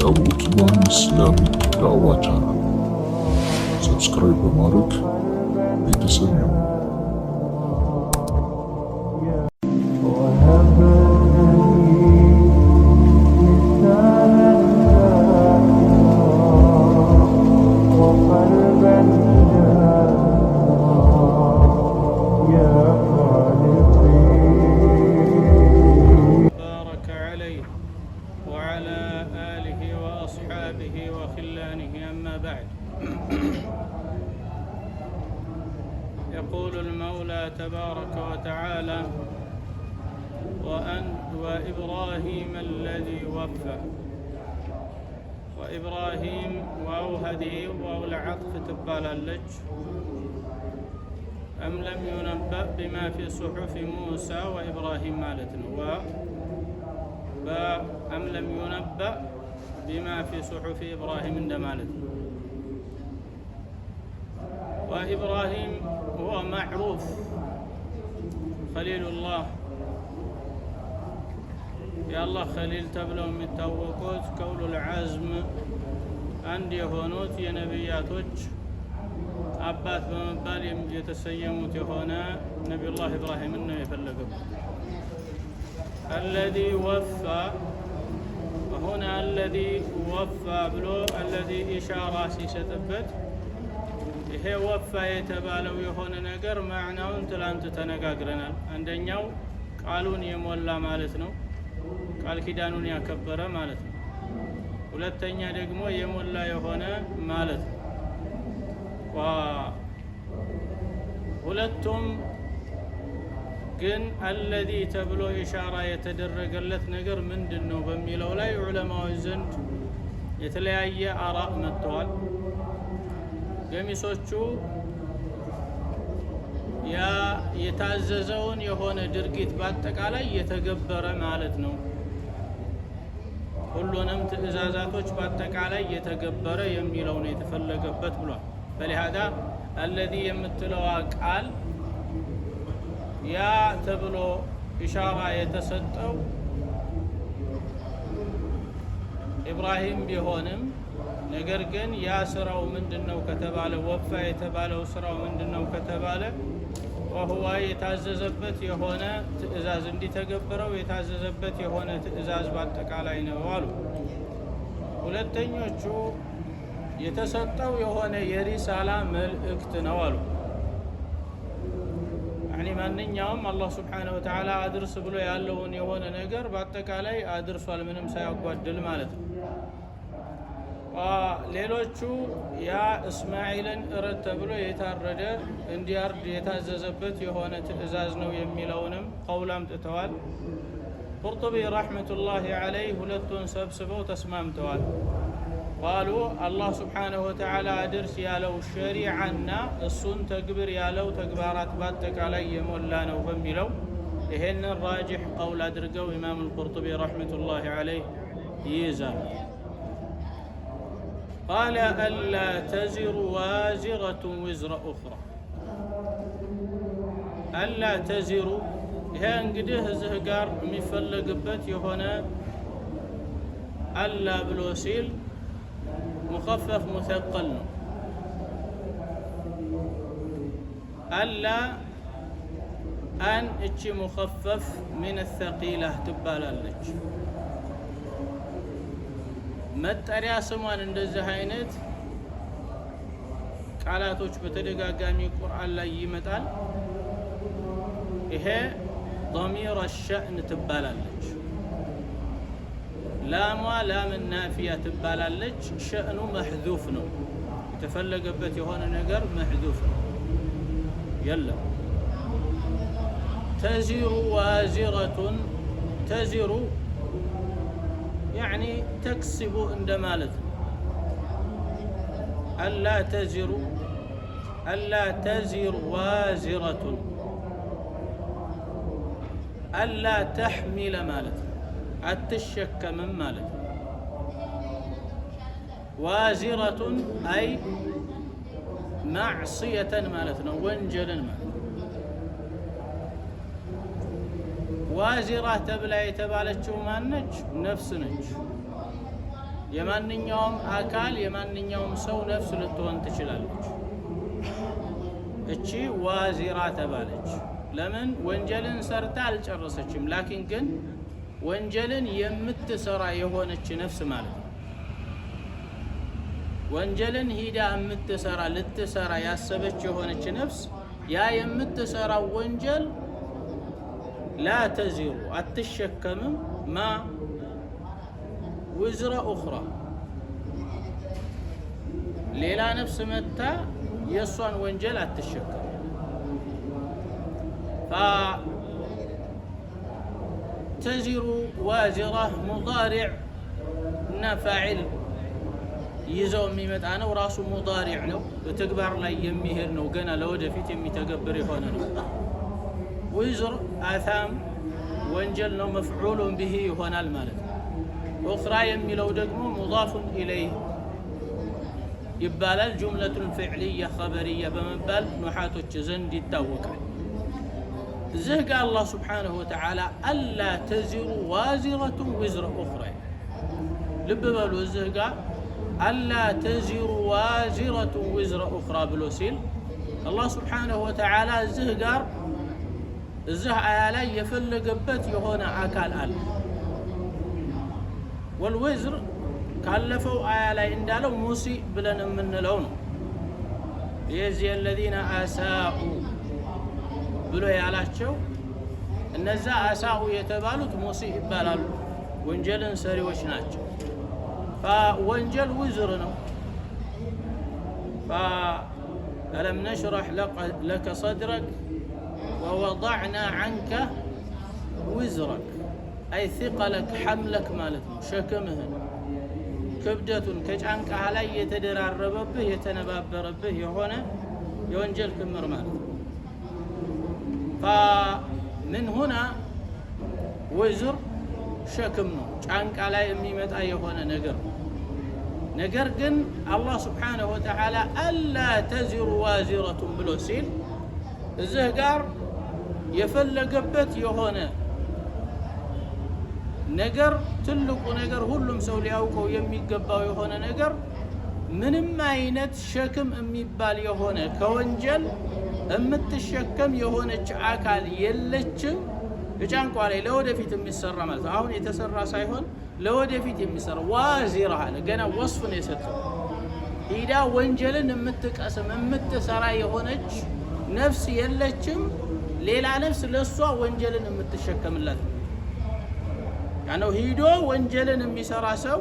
የአቡኪባን ኢስላሚክ ዳዕዋ ቻናል ሰብስክራይብ በማድረግ ቤተሰብ ይሁኑ። يقول المولى تبارك وتعالى وإبراهيم الذي وفى. وإبراهيم واو هدي واو العطف تبالالج أم لم ينبأ بما في صحف موسى وإبراهيم مالتنا أم لم ينبأ بما في صحف إبراهيم مالتنا. وإبراهيم هو معروف خليل الله يا الله خليل تبلو متوقوت كول العزم عندي هونوت يا نبياتوج አባት በመባል የተሰየሙት የሆነ ነብዩላህ ኢብራሂም ነው የፈለገው። الذي وفى هنا الذي وفى ብሎ الذي ኢሻራ ሲሰጥበት ይሄ ወፋ የተባለው የሆነ ነገር ማዕናውን ትላንት ተነጋግረናል። አንደኛው ቃሉን የሞላ ማለት ነው፣ ቃል ኪዳኑን ያከበረ ማለት ነው። ሁለተኛ ደግሞ የሞላ የሆነ ማለት ነው። ሁለቱም ግን አለዚ ተብሎ ኢሻራ የተደረገለት ነገር ምንድነው በሚለው ላይ ዑለማዎች ዘንድ የተለያየ አራእ መጥተዋል። ገሚሶቹ ያ የታዘዘውን የሆነ ድርጊት በአጠቃላይ የተገበረ ማለት ነው፣ ሁሉንም ትእዛዛቶች በአጠቃላይ የተገበረ የሚለው ነው የተፈለገበት ብሏል። በሊሃዳ الذي የምትለዋ ቃል ያ ተብሎ ኢሻራ የተሰጠው ኢብራሂም ቢሆንም ነገር ግን ያ ስራው ምንድነው ከተባለ ወፋ የተባለው ስራው ምንድነው ከተባለ ወህዋ የታዘዘበት የሆነ ትእዛዝ እንዲተገበረው የታዘዘበት የሆነ ትእዛዝ በአጠቃላይ ነው አሉ። ሁለተኞቹ የተሰጠው የሆነ የሪሳላ መልእክት ነው አሉ። ያኒ ማንኛውም አላህ Subhanahu Wa Ta'ala አድርስ ብሎ ያለውን የሆነ ነገር በአጠቃላይ አድርሷል ምንም ሳያጓድል ማለት ነው። ሌሎቹ ያ እስማኤልን እረድ ተብሎ የታረደ እንዲያርድ የታዘዘበት የሆነ ትእዛዝ ነው የሚለውንም ቀውል አምጥተዋል። ቁርጡቢ ረሕመቱላሂ ዐለይህ ሁለቱን ሰብስበው ተስማምተዋል። ቃሉ አላህ Subhanahu Wa Ta'ala አድርስ ያለው ሸሪዓና እሱን ተግብር ያለው ተግባራት በአጠቃላይ የሞላ ነው በሚለው ይሄንን ራጅሕ ቀውል አድርገው ኢማም አልቁርጡቢ ረሕመቱላሂ ዐለይህ ይይዛል። قال ألا تزر وازرة وزر أخرى ألا تزر ይሄ እንግዲህ እዚህ ጋር የሚፈለግበት የሆነ አላ ብሎ ሲል مخفف مثقل ነው። አላ አን እቺ مخفف من الثقيلة ትባላለች። መጠሪያ ስሟን እንደዚህ አይነት ቃላቶች በተደጋጋሚ ቁርአን ላይ ይመጣል። ይሄ ضمير الشأن ትባላለች። ላሟ ላም ናፊያ ትባላለች። ሸእኑ መሕዙፍ ነው፣ የተፈለገበት የሆነ ነገር መሕዙፍ ነው የለም። ተዚሩ ዋዚረቱን ተዚሩ يعني تكسب اندمالت ألا تزر وازرة ألا تحمل مالت التشكم مالت وازرة أي معصية مالتنا وانجلا مالت ዋዚራ ተብላ የተባለችው ማነች? ነፍስ ነች። የማንኛውም አካል የማንኛውም ሰው ነፍስ ልትሆን ትችላለች። እቺ ዋዚራ ተባለች። ለምን? ወንጀልን ሰርታ አልጨረሰችም። ላኪን ግን ወንጀልን የምትሰራ የሆነች ነፍስ ማለት ነው። ወንጀልን ሂዳ የምትሰራ ልትሰራ ያሰበች የሆነች ነፍስ ያ የምትሰራው ወንጀል ላ ተዚሩ አትሸከምም ማ ውዝረ ኡኽራ ሌላ ነፍስ መታ የእሷን ወንጀል አትሸከም። ተዚሩ ዋዚራ ሙዳሪዕ እና ፋዒል ይዘው የሚመጣ ነው። ራሱ ሙዳሪዕ ነው፣ በተግባር ላይ የሚሄድ ነው፣ ገና ለወደፊት የሚተገብር የሆነ ነው። ውዝር አታም ወንጀል ነው፣ መፍዑሉን ቢሂ ይሆናል ማለት ነው። ኡኽራ የሚለው ደግሞ ሙዳፉን ኢለይህ ይባላል። ጁምለቱን ፊዕልያ ኸበርያ በመባል ኑሓቶች ዘንድ ይታወቃል። እዚህ ጋ አላህ ስብሓነሁ ወተዓላ አላ ተዚሩ ዋዚረቱን ውዝረ ኡኽራ። ልብ በሉ፣ እዚህ ጋ አላ ተዚሩ ዋዚረቱን ውዝረ ኡኽራ ብሎ ሲል አላህ ስብሓነሁ ወተዓላ እዚህ ጋር እዚህ አያ ላይ የፈለገበት የሆነ አካል አለ። ወልውዝር ካለፈው አያ ላይ እንዳለው ሙሲእ ብለን የምንለው ነው። የዚህ الذين አሳኡ ብሎ ያላቸው እነዛ አሳኡ የተባሉት ሙሲእ ይባላሉ፣ ወንጀልን ሰሪዎች ናቸው። ወንጀል ውዝር ነው። ألم نشرح لك صدرك ووضعنا عنك وزرك أي ثقلك حملك مالتنا شكمهن ክብደቱን ከጫንቃህ ላይ የተደራረበብህ የተነባበረብህ የሆነ የወንጀል ክምር ማለት ነው። فمن هنا ወዝር ሸክም ነው፣ ጫንቃ ላይ የሚመጣ የሆነ ነገር ነው። ነገር ግን አላህ ስብሓነሁ ወተዓላ አላ ተዚሩ ዋዚረቱን ብሎ ሲል እዚህ ጋር የፈለገበት የሆነ ነገር ትልቁ ነገር ሁሉም ሰው ሊያውቀው የሚገባው የሆነ ነገር ምንም አይነት ሸክም የሚባል የሆነ ከወንጀል የምትሸከም የሆነች አካል የለችም። በጫንቋ ላይ ለወደፊት የሚሰራ ማለት ነው። አሁን የተሰራ ሳይሆን ለወደፊት የሚሰራ ዋዚራ አለ። ገና ወስፍ ነው የሰጠው። ሂዳ ወንጀልን የምትቀስም የምትሰራ የሆነች ነፍስ የለችም። ሌላ ነፍስ ለሷ ወንጀልን የምትሸከምላት ያነው ሂዶ ወንጀልን የሚሰራ ሰው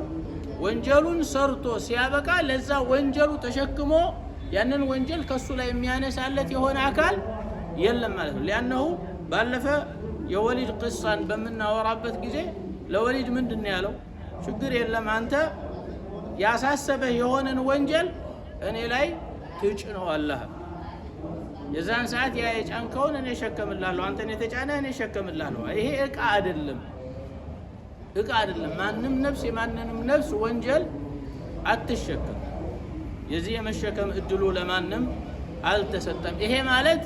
ወንጀሉን ሰርቶ ሲያበቃ ለዛ ወንጀሉ ተሸክሞ ያንን ወንጀል ከሱ ላይ የሚያነሳለት የሆነ አካል የለም ማለት ነው። ሊያነሁ ባለፈ የወሊድ ቅሳን በምናወራበት ጊዜ ለወሊድ ምንድን ያለው? ችግር የለም አንተ ያሳሰበህ የሆነን ወንጀል እኔ ላይ ትጭነዋለህ። የዛን ሰዓት ያ የጫንከውን እኔ እሸከምልሃለሁ፣ አንተን የተጫነ እኔ እሸከምልሃለሁ። ይሄ እቃ አይደለም፣ እቃ አይደለም። ማንም ነፍስ የማንንም ነፍስ ወንጀል አትሸከም። የዚህ የመሸከም እድሉ ለማንም አልተሰጠም። ይሄ ማለት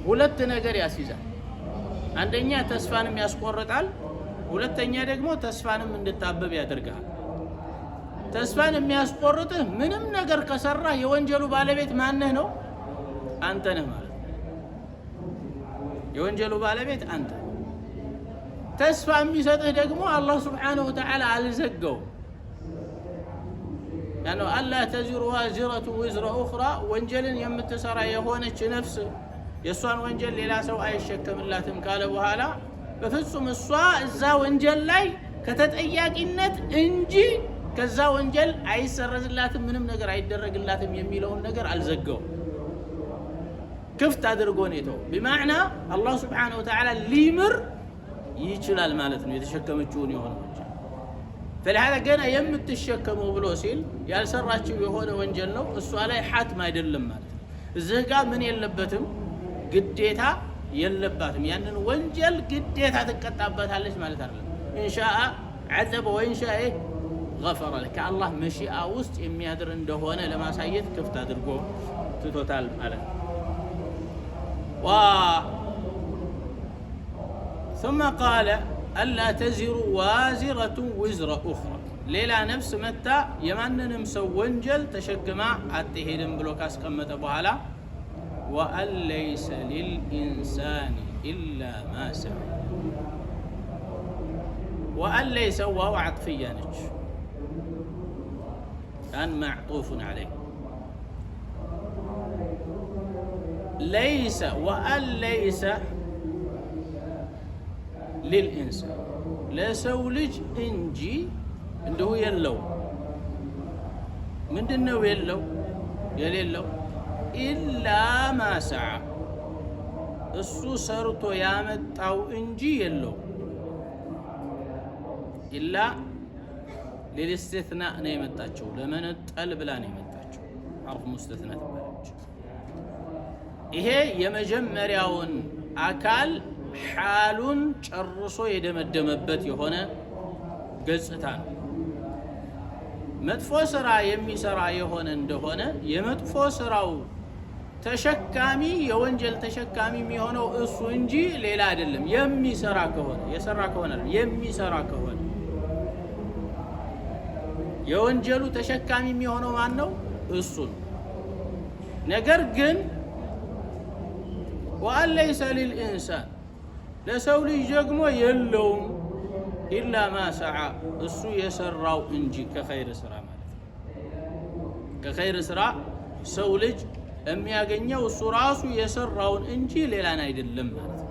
ሁለት ነገር ያስይዛል። አንደኛ ተስፋንም ያስቆርጣል፣ ሁለተኛ ደግሞ ተስፋንም እንድታበብ ያደርጋል። ተስፋን የሚያስቆርጥህ ምንም ነገር ከሰራ የወንጀሉ ባለቤት ማነህ ነው? አንተ ነህ ማለት ነው። የወንጀሉ ባለቤት አንተ። ተስፋ የሚሰጥህ ደግሞ አላህ ስብሓነሁ ወተዓላ አልዘጋው። ያነው አላ ተዚሩ ዋዚረቱ ውዝረ ኡኽራ፣ ወንጀልን የምትሰራ የሆነች ነፍስ የእሷን ወንጀል ሌላ ሰው አይሸከምላትም ካለ በኋላ በፍጹም እሷ እዛ ወንጀል ላይ ከተጠያቂነት እንጂ ከዛ ወንጀል አይሰረዝላትም፣ ምንም ነገር አይደረግላትም የሚለውን ነገር አልዘጋው፣ ክፍት አድርጎ ነው የተው። ቢማዕና አላህ ስብሓነሁ ወተዓላ ሊምር ይችላል ማለት ነው የተሸከመችውን የሆነ ወንጀል። ፈለሃዳ ገና የምትሸከመው ብሎ ሲል ያልሰራችው የሆነ ወንጀል ነው፣ እሷ ላይ ሐትም አይደለም ማለት ነው። እዚህ ጋር ምን የለበትም? ግዴታ የለባትም። ያንን ወንጀል ግዴታ ትቀጣበታለች ማለት አይደለም። ኢንሻአ ዐዘበ ወኢንሻአ ገፈረ ለከ ከአላህ መሺአ ውስጥ የሚያድር እንደሆነ ለማሳየት ክፍት አድርጎ ትቶታል ማለት ነው። ثم قال ألا تزر وازرة وزر أخرى ሌላ ነፍስ መታ የማንንም ሰው ወንጀል ተሸክማ አትሄድም ብሎ ካስቀመጠ በኋላ وأن ليس للإنسان إلا ما سعى وأن ليس واو عطفية نج كان معطوف عليه ليس وأن ليس للإنسان لسولج إنجي عنده يلو من دنو يلو يلو إلا ما سعى السو سرطو يامت أو إنجي يلو إلا للاستثناء نيمتاتشو لمن الطلب لا نيمتاتشو حرف مستثنى تبالج ይሄ የመጀመሪያውን አካል ሓሉን ጨርሶ የደመደመበት የሆነ ገጽታ ነው። መጥፎ ስራ የሚሰራ የሆነ እንደሆነ የመጥፎ ስራው ተሸካሚ የወንጀል ተሸካሚ የሚሆነው እሱ እንጂ ሌላ አይደለም። የሚሰራ ከሆነ የሰራ ከሆነ የሚሰራ ከሆነ የወንጀሉ ተሸካሚ የሚሆነው ማን ነው? እሱ ነው። ነገር ግን وأن ليس للإنسان لسو لي جقمو يلوم إلا ما سعى السو يسراو انجي كخير سرا مالت كخير سرا سولج أمي أغنيو السراسو يسراو انجي ليلان ايدلم مالت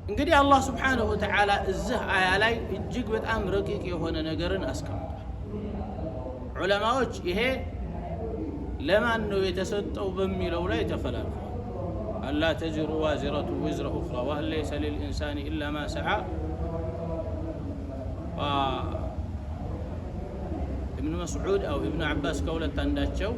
انقدي الله سبحانه وتعالى الزه آيالاي اجيق بتأم رقيق يهون نقرن أسكم علماء إيه لما أنه يتسطو بمي لولا يتخلال ألا تزر وازرة وزر أخرى وأن ليس للإنسان إلا ما سعى ابن مسعود أو ابن عباس قولة تنداتشو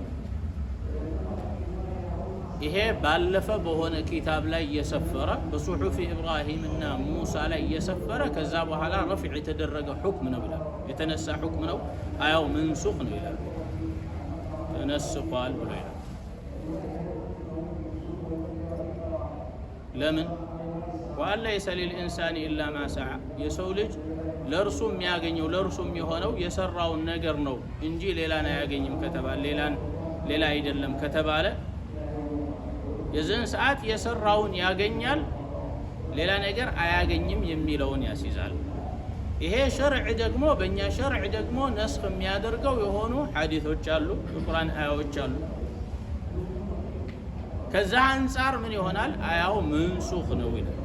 إيه بالفة بهون كتاب لا يسفر بصحف إبراهيم إن موسى لا يسفر كذابها على رفع يتدرج حكم نولا يتنسى حكم نو أو منسوخ نولا تنسق الولا لمن وأن ليس للإنسان إلا ما سعى يسولج لرسوم ياغنيو لرسوم يهونو يسراو النجر نو انجي ليلانا ياغنيم كتبال ليلا يدلم كتباله يزن ساعات يسراون ياغنيال ሌላ ነገር አያገኝም የሚለውን ያስይዛል። ይሄ ሸርዕ ደግሞ በእኛ ሸርዕ ደግሞ ነስኽ የሚያደርገው የሆኑ ሐዲሶች አሉ፣ የቁርአን አያዎች አሉ። ከዛ አንፃር ምን ይሆናል? አያው መንሱኽ ነው ይላል።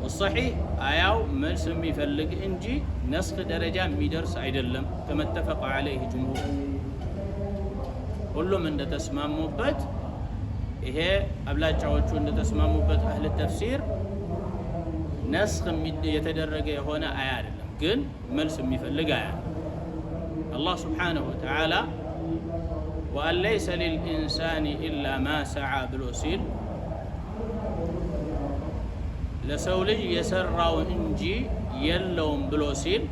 والصحيح አያው መልስ የሚፈልግ እንጂ ነስኽ ደረጃ የሚደርስ አይደለም። ከመተፈቀ عليه ጅምሁር ሁሉም እንደተስማሙበት ይሄ አብላጫዎቹ እንደተስማሙበት አህለ ተፍሲር ነስኽ የተደረገ የሆነ አያ አይደለም፣ ግን መልስ የሚፈልግ አያ። አላህ Subhanahu Wa Ta'ala وأن ليس للإنسان إلا ما سعى ብሎ ሲል ለሰው ልጅ የሰራው እንጂ የለውም ብሎ ሲል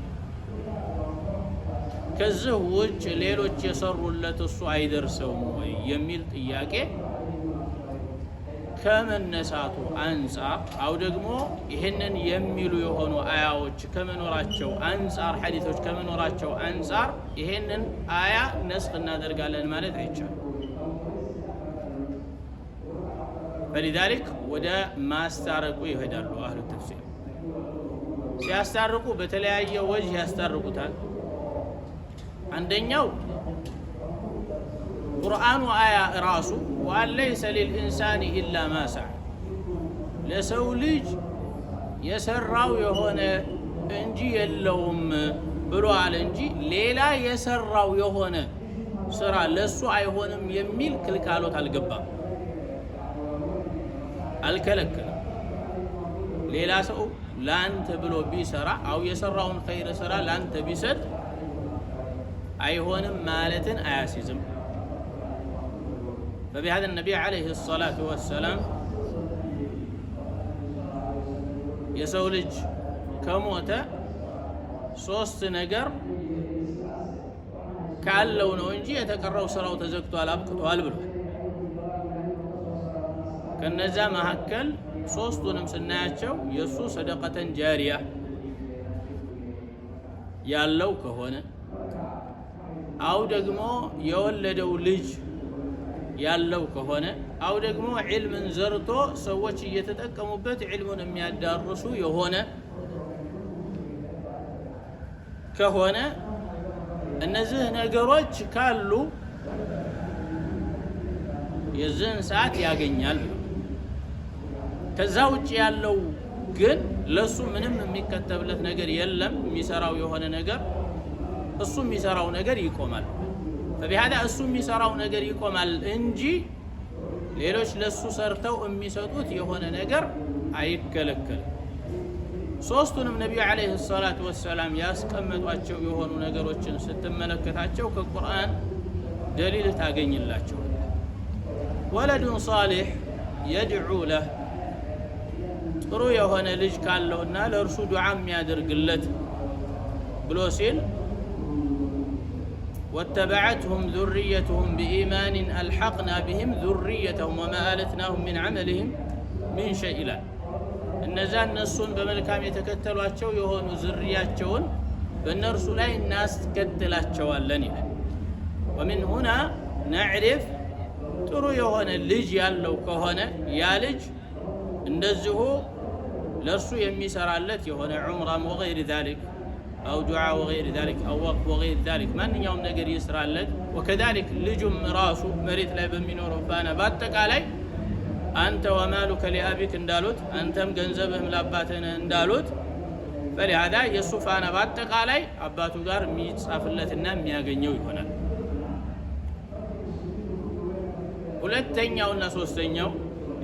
ከዚህ ውጭ ሌሎች የሰሩለት እሱ አይደርሰውም ወይ የሚል ጥያቄ ከመነሳቱ አንፃር አው ደግሞ ይሄንን የሚሉ የሆኑ አያዎች ከመኖራቸው አንፃር ሐዲሶች ከመኖራቸው አንፃር ይሄንን አያ ነስኽ እናደርጋለን ማለት አይቻልም። فلذلك ወደ ማስታረቁ ይሄዳሉ አህሉ ተፍሲር። ሲያስታርቁ በተለያየ ወጅህ ያስታርቁታል። አንደኛው ቁርአኑ አያ ራሱ وأن ليس للإنسان إلا ما سعى ለሰው ልጅ የሰራው የሆነ እንጂ የለውም ብሏል እንጂ ሌላ የሰራው የሆነ ስራ ለሱ አይሆንም የሚል ክልካሎት አልገባም፣ አልከለከለም። ሌላ ሰው ላንተ ብሎ ቢሰራ አው የሰራውን ኸይር ስራ ላንተ ቢሰጥ አይሆንም ማለትን አያሲዝም። فبهذا النبي عليه الصلاة والسلام የሰው ልጅ ከሞተ ሶስት ነገር ካለው ነው እንጂ የተቀረው ስራው ተዘግቷል አብቅቷል ብሏል። ከነዛ መካከል ሶስቱንም ስናያቸው የሱ ሰደቀተን ጃሪያ ያለው ከሆነ አው ደግሞ የወለደው ልጅ ያለው ከሆነ አው ደግሞ ዒልምን ዘርቶ ሰዎች እየተጠቀሙበት ዒልሙን የሚያዳርሱ የሆነ ከሆነ እነዚህ ነገሮች ካሉ የዚህን ሰዓት ያገኛል። ከዛ ውጭ ያለው ግን ለሱ ምንም የሚከተብለት ነገር የለም። የሚሰራው የሆነ ነገር እሱ የሚሰራው ነገር ይቆማል። فبهذا እሱ የሚሰራው ነገር ይቆማል እንጂ ሌሎች ለሱ ሰርተው የሚሰጡት የሆነ ነገር አይከለከልም። ሶስቱንም ነብዩ አለይሂ ሰላቱ ወሰላም ያስቀመጧቸው የሆኑ ነገሮችን ስትመለከታቸው ከቁርአን ደሊል ታገኝላቸው። ወለዱን ሷሊህ የድዑ ለህ ጥሩ የሆነ ልጅ ካለውና ለእርሱ ዱዓ የሚያደርግለት ብሎ ሲል واتبعتهم ذريتهم بإيمان ألحقنا بهم ذريتهم وما ألتناهم من عملهم من شيء لا እነዛ እነሱን በመልካም የተከተሏቸው የሆኑ ዝርያቸውን በእነርሱ ላይ እናስከትላቸዋለን ይላል። ومن هنا نعرف ጥሩ የሆነ ልጅ ያለው ከሆነ ያ ልጅ እንደዚሁ ለእርሱ የሚሰራለት የሆነ ዑምራም وغير ذلك أو دعاء وغير ذلك أو وقف وغير ذلك من يوم نقدر يسرى لك. وكذلك لجم راسه مريت لا بمنور فانا باتك علي أنت ومالك لأبيك اندالوت أنتم جنزبهم لأباتنا اندالوت فلهذا يصف أنا باتك علي أباتو قار ميت صافلة النام ياقنيو يهنا. ሁለተኛው እና ሶስተኛው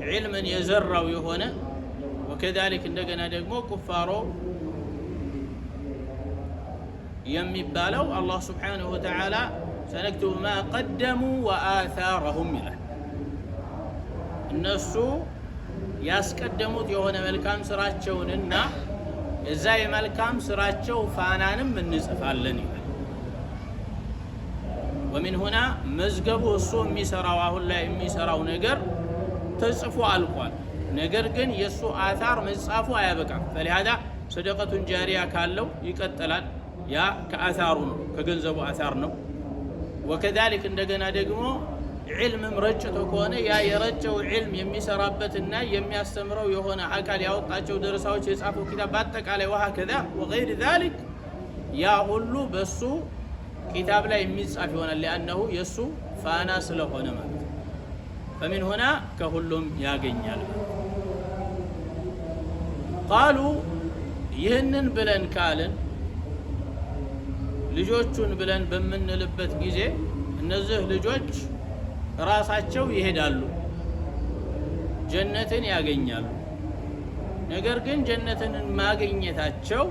ዒልምን የዘራው የሆነ وكذلك እንደገና ደግሞ ኩፋሮ የሚባለው አላህ ስብሓንሁ ወተዓላ ሰነክቱቡ ማ ቀደሙ ወአታረሁም ይላል። እነሱ ያስቀደሙት የሆነ መልካም ስራቸውንና የዛ የመልካም ስራቸው ፋናንም እንጽፋለን ይላል። ومن هنا መዝገቡ እሱ የሚሰራው አሁን ላይ የሚሰራው ነገር ተጽፎ አልቋል። ነገር ግን የሱ አታር መጻፉ አያበቃም። فلهذا ሰደቀቱን ጃሪያ ካለው ይቀጥላል። ያ ከአታሩ ነው፣ ከገንዘቡ አታር ነው። وكذلك እንደገና ደግሞ ዒልምም ረጭቶ ከሆነ ያ የረጨው ዒልም የሚሰራበትና የሚያስተምረው የሆነ አካል ያወጣቸው ደረሳዎች የጻፈው ኪታብ በአጠቃላይ وهكذا وغير ذلك ያ ሁሉ በሱ ኪታብ ላይ የሚጻፍ ይሆናል። لأنه የሱ ፋና ስለሆነ ማለት ነው። فمن هنا ከሁሉም ያገኛል። قالوا ይህንን ብለን ካልን ልጆቹን ብለን በምንልበት ጊዜ እነዚህ ልጆች ራሳቸው ይሄዳሉ፣ ጀነትን ያገኛሉ። ነገር ግን ጀነትን ማግኘታቸው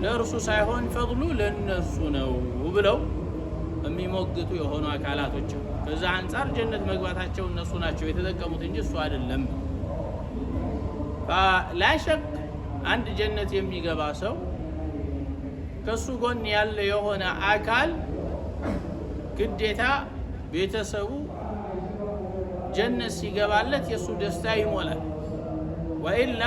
ለእርሱ ሳይሆን ፈضሉ ለነሱ ነው ብለው የሚሞግቱ የሆኑ አካላቶች ከዛ አንፃር ጀነት መግባታቸው እነሱ ናቸው የተጠቀሙት እንጂ እሱ አይደለም። لا شك አንድ ጀነት የሚገባ ሰው ከሱ ጎን ያለ የሆነ አካል ግዴታ ቤተሰቡ ጀነት ሲገባለት የሱ ደስታ ይሞላል። ወኢላ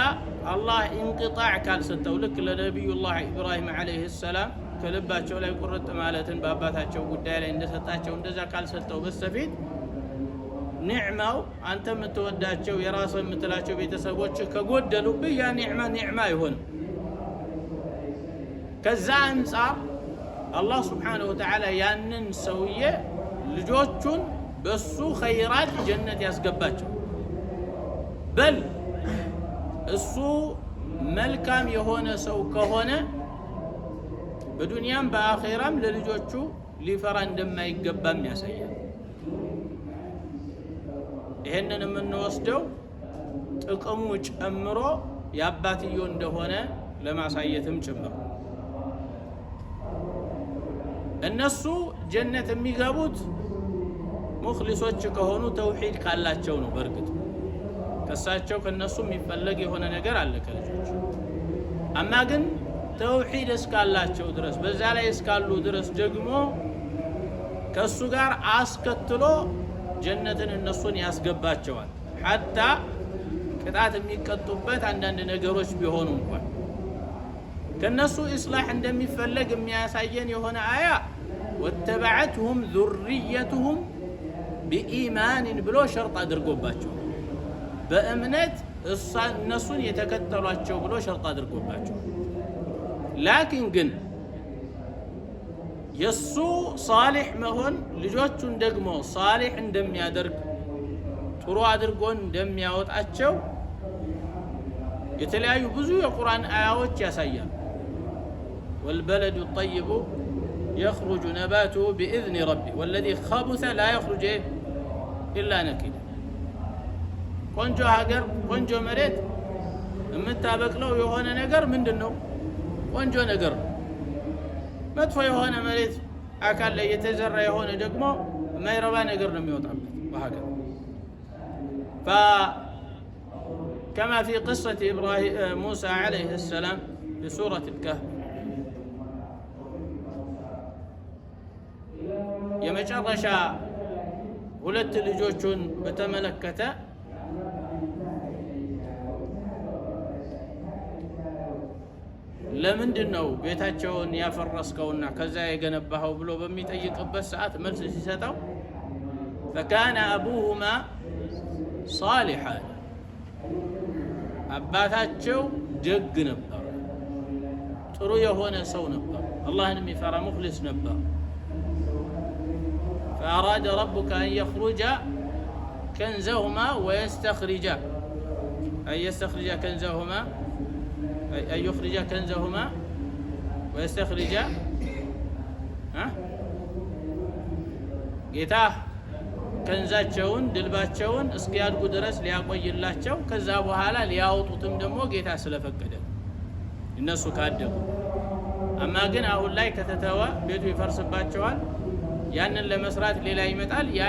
አላህ እንቅጣዕ ካልሰጠው ልክ ለነቢዩላህ ኢብራሂም ዓለይሂ ሰላም ከልባቸው ላይ ቁርጥ ማለትን በአባታቸው ጉዳይ ላይ እንደሰጣቸው እንደዛ ካልሰጠው በስተፊት ኒዕማው አንተ የምትወዳቸው የራስህ የምትላቸው ቤተሰቦች ከጎደሉብህ ያ ኒዕማ አይሆንም። ከዛ አንፃር አላህ ስብሓነሁ ወተዓላ ያንን ሰውዬ ልጆቹን በሱ ኸይራት ጀነት ያስገባቸው። በል እሱ መልካም የሆነ ሰው ከሆነ በዱንያም በአኼራም ለልጆቹ ሊፈራ እንደማይገባም ያሳያል። ይሄንን የምንወስደው ጥቅሙ ጨምሮ የአባትዮ እንደሆነ ለማሳየትም ጭምር። እነሱ ጀነት የሚገቡት ሙኽሊሶች ከሆኑ ተውሂድ ካላቸው ነው። በርግጥ ከሳቸው ከነሱ የሚፈለግ የሆነ ነገር አለ ከልጆች። አማ ግን ተውሂድ እስካላቸው ድረስ በዛ ላይ እስካሉ ድረስ ደግሞ ከሱ ጋር አስከትሎ ጀነትን እነሱን ያስገባቸዋል። حتى ቅጣት የሚቀጡበት አንዳንድ ነገሮች ቢሆኑ እንኳን ከነሱ ኢስላህ እንደሚፈለግ የሚያሳየን የሆነ አያ ወተበዐትሁም ذريتهم بإيمان ብሎ ሸርጥ አድርጎባቸው በእምነት እነሱን የተከተሏቸው ብሎ ሸርጥ አድርጎባቸው ላኪን ግን የሱ ሷሊህ መሆን ልጆቹን ደግሞ ሷሊህ እንደሚያደርግ ጥሩ አድርጎ እንደሚያወጣቸው የተለያዩ ብዙ የቁርአን አያዎች ያሳያሉ والبلد الطيب يخرج نباته بإذن ربه والذي خبث لا يخرج إلا نكدا ቆንጆ ሀገር ቆንጆ መሬት የምታበቅለው የሆነ ነገር ምንድነው ቆንጆ ነገር መጥፎ የሆነ መሬት አካል ላይ የተዘራ የሆነ ደግሞ የማይረባ ነገር ነው የሚወጣበት በሀገር فكما في قصة موسى عليه السلام في سورة الكهف የመጨረሻ ሁለት ልጆቹን በተመለከተ ለምንድነው ቤታቸውን ያፈረስከውና ከዛ የገነባኸው ብሎ በሚጠይቅበት ሰዓት መልስ ሲሰጠው فكان أبوهما صالحا አባታቸው ደግ ነበር ጥሩ የሆነ ሰው ነበር አላህን የሚፈራ ሙኽሊስ ነበር فأراد ربك أن يخرج كنزهما ويستخرج أن يستخرج كنزهما أن يخرج كنزهما ويستخرج ጌታ ከንዛቸውን ድልባቸውን እስኪያድጉ ድረስ ሊያቆይላቸው ከዛ በኋላ ሊያወጡትም ደግሞ ጌታ ስለፈቀደ እነሱ ካደጉ አማ ግን አሁን ላይ ከተተወ ቤቱ ይፈርስባቸዋል ያንን ለመስራት ሌላ ይመጣል ያ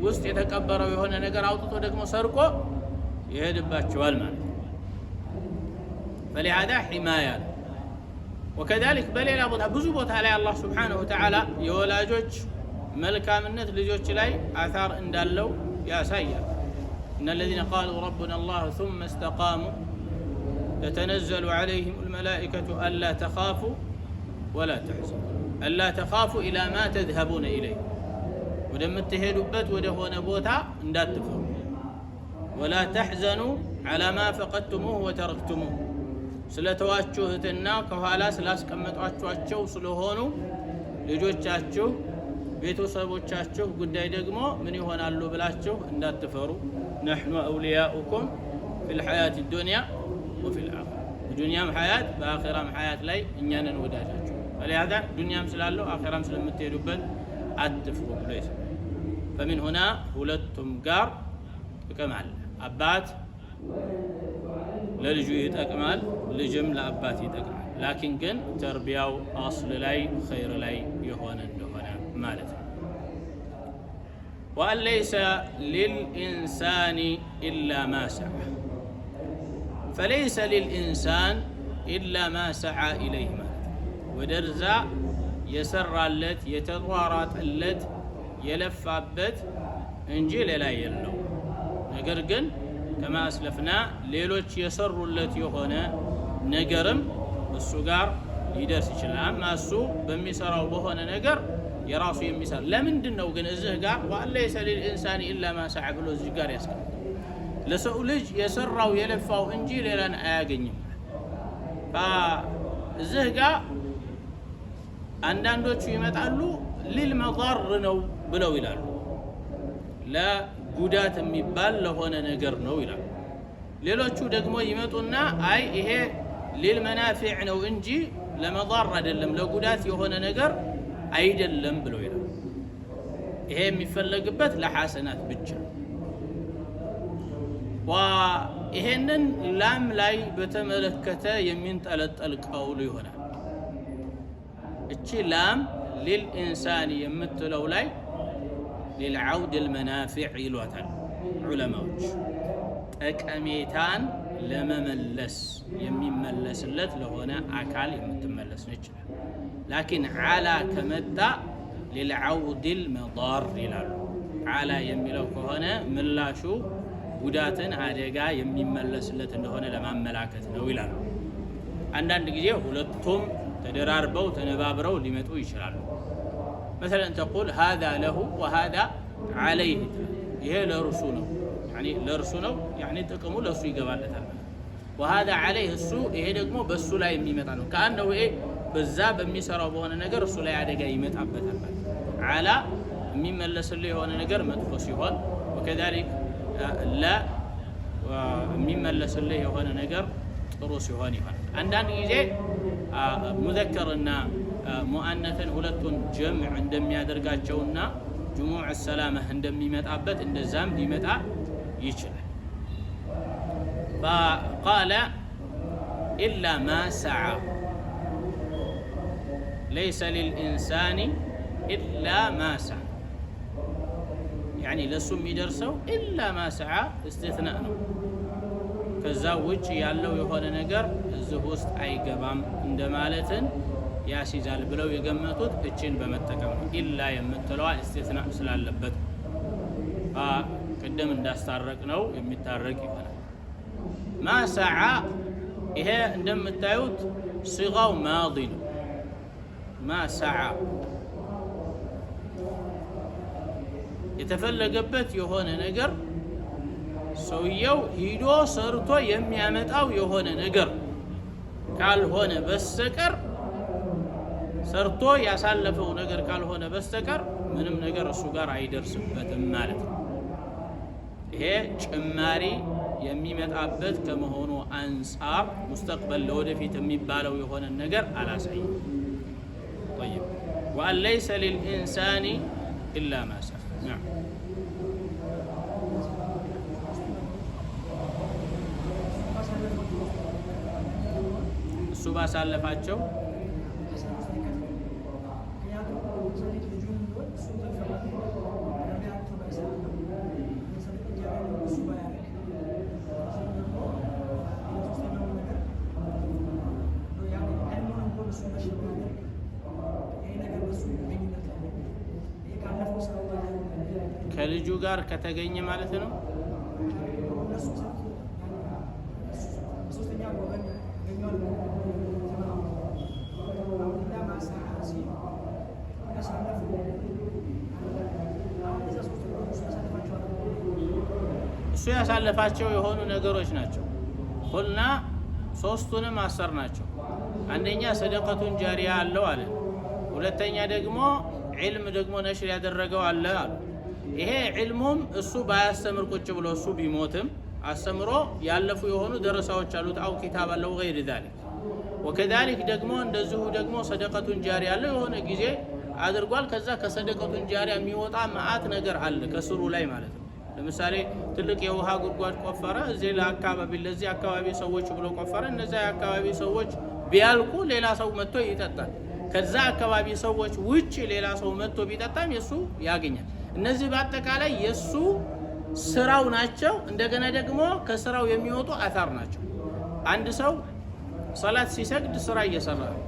ውስጥ የተቀበረው የሆነ ነገር አውጥቶ ደግሞ ሰርቆ ይሄድባቸዋል ማለት فلهذا حماية وكذلك بليلا ቦታ ብዙ ቦታ ላይ አላህ Subhanahu Wa Ta'ala የወላጆች መልካምነት ልጆች ላይ አثار እንዳለው ያሳያል ان الذين قالوا ربنا الله ثم استقاموا تتنزل عليهم الملائكة ألا تخافوا ولا تحزنوا ألا تخافوا إلى ما تذهبون إليه ودمتهدوبت ودهون بوتا እንዳትፈሩ ولا تحزنوا على ما فقدتموه وتركتموه ስለተዋችሁትና ከኋላ ስላስቀመጣችኋቸው ስለሆኑ ልጆቻችሁ ቤተሰቦቻችሁ ጉዳይ ደግሞ ምን ይሆናሉ ብላችሁ እንዳትፈሩ نحن أولياؤكم في الحياة الدنيا وفي الآخرة الدنيا حياة بآخرة حياة ላይ እኛን እንወዳጃችሁ فلهذا ዱንያም ስላለው አኺራም ስለምትሄዱበት አትፍሩ ብሎ ይሰጣል فمن هنا ሁለቱም ጋር ጥቅም አለ አባት ለልጁ ይጠቅማል ልጅም ለአባት ይጠቅማል ላኪን ግን ተርቢያው አስል ላይ ኸይር ላይ የሆነ እንደሆነ ማለት ነው وأن ليس للإنسان إلا ما سعى فليس للإنسان إلا ما سعى إليه ودرزا يسر اللت يتضوارات اللت يلفابت انجيل لا يلو نقرقن كما أسلفنا ሌሎች የሰሩለት የሆነ ነገርም እሱ ጋር ሊደርስ ይችላል አማ እሱ በሚሰራው በሆነ ነገር የራሱ የሚሰራ ለምንድነው ግን እዚህ ጋር ወአለይሰ للإنسان إلا ما سعى ብሎ እዚህ ጋር ያስቀምጣል ለሰው ልጅ የሰራው የለፋው እንጂ ሌላን አያገኝም እዚህ ጋር አንዳንዶቹ ይመጣሉ للمضار ነው ብለው ይላሉ ለጉዳት የሚባል ለሆነ ነገር ነው ይላሉ ሌሎቹ ደግሞ ይመጡና አይ ይሄ للمنافع ነው እንጂ ለመضار አይደለም ለጉዳት የሆነ ነገር አይደለም ብለው ይላሉ ይሄ የሚፈለግበት ለሐሰናት ብቻ ወይሄንን ላም ላይ በተመለከተ የሚንጠለጠል ቀውሉ ይሆናል እቺ ላም للإنسان የምትለው ላይ للعود المنافع ይሏታል ዑለማዎች ጠቀሜታን ለመመለስ የሚመለስለት ለሆነ አካል የምትመለስ ነች لكن على ከመጣ للعود المضار ይላሉ على የሚለው ከሆነ ምላሹ ጉዳትን አደጋ የሚመለስለት እንደሆነ ለማመላከት ነው ይላሉ። አንዳንድ ጊዜ ሁለቱም ተደራርበው ተነባብረው ሊመጡ ይችላሉ። مثلا تقول هذا له وهذا عليه ይሄ ለርሱ ነው ለርሱ ነው ጥቅሙ ለሱ ይገባለታል። وهذا عليه እሱ ይሄ ደግሞ በሱ ላይ የሚመጣ ነው። ከአንደው ይሄ በዛ በሚሰራው በሆነ ነገር እሱ ላይ አደጋ ይመጣበታል። አላ የሚመለስልህ የሆነ ነገር መጥፎ ሲሆን وكذلك لا የሚመለስልህ የሆነ ነገር ጥሩ ሲሆን ይሆናል። አንዳንድ ጊዜ ሙዘከርና ሙአነተን ሁለቱን ጀምዕ እንደሚያደርጋቸውና ጁሙዕ ሰላመህ እንደሚመጣበት እንደዛም ሊመጣ ይችላል። فقال إلا ما سعى ليس للإنسان إلا ما سعى ለሱም የሚደርሰው إلا ما سعى استثناء ነው። ከዛ ውጭ ያለው የሆነ ነገር እዚህ ውስጥ አይገባም እንደማለትን ያሲዛል ብለው የገመቱት እችን በመጠቀም ነው። ኢላ የምትለዋ እስቲስና ስላለበት ቅድም እንዳስታረቅ ነው የሚታረቅ ይሆናል። ማሰዓ ይሄ እንደምታዩት ሲጋው ማዲ ነው። ማሰዓ የተፈለገበት የሆነ ነገር ሰውየው ሂዶ ሰርቶ የሚያመጣው የሆነ ነገር ካልሆነ በስተቀር ሰርቶ ያሳለፈው ነገር ካልሆነ በስተቀር ምንም ነገር እሱ ጋር አይደርስበትም ማለት ነው። ይሄ ጭማሪ የሚመጣበት ከመሆኑ አንፃር ሙስተቅበል ለወደፊት የሚባለው የሆነ ነገር አላሳይም። طيب وأن ليس للإنسان إلا ما سعى. نعم እሱ ባሳለፋቸው ከልጁ ጋር ከተገኘ ማለት ነው። እሱ ያሳለፋቸው የሆኑ ነገሮች ናቸው። ሁልና ሶስቱንም አሰር ናቸው። አንደኛ ሰደቀቱን ጃሪያ አለው አለ። ሁለተኛ ደግሞ ዒልም ደግሞ ነሽር ያደረገው አለ አለ። ይሄ ዒልሙም እሱ ባያስተምር ቁጭ ብሎ እሱ ቢሞትም አስተምሮ ያለፉ የሆኑ ደረሳዎች አሉት። አው ኪታብ አለው غير ذلك وكذلك ደግሞ እንደዚሁ ደግሞ ሰደቀቱን ጃሪያ አለው የሆነ ጊዜ አድርጓል። ከዛ ከሰደቀቱን ጃሪያ የሚወጣ መዓት ነገር አለ ከስሩ ላይ ማለት ነው። ለምሳሌ ትልቅ የውሃ ጉድጓድ ቆፈረ፣ እዚህ ለዚህ አካባቢ ሰዎች ብሎ ቆፈረ። እነዛ የአካባቢ ሰዎች ቢያልቁ ሌላ ሰው መጥቶ ይጠጣል። ከዛ አካባቢ ሰዎች ውጭ ሌላ ሰው መጥቶ ቢጠጣም የሱ ያገኛል። እነዚህ በአጠቃላይ የሱ ስራው ናቸው። እንደገና ደግሞ ከስራው የሚወጡ አታር ናቸው። አንድ ሰው ሰላት ሲሰግድ ስራ እየሰራ ነው፣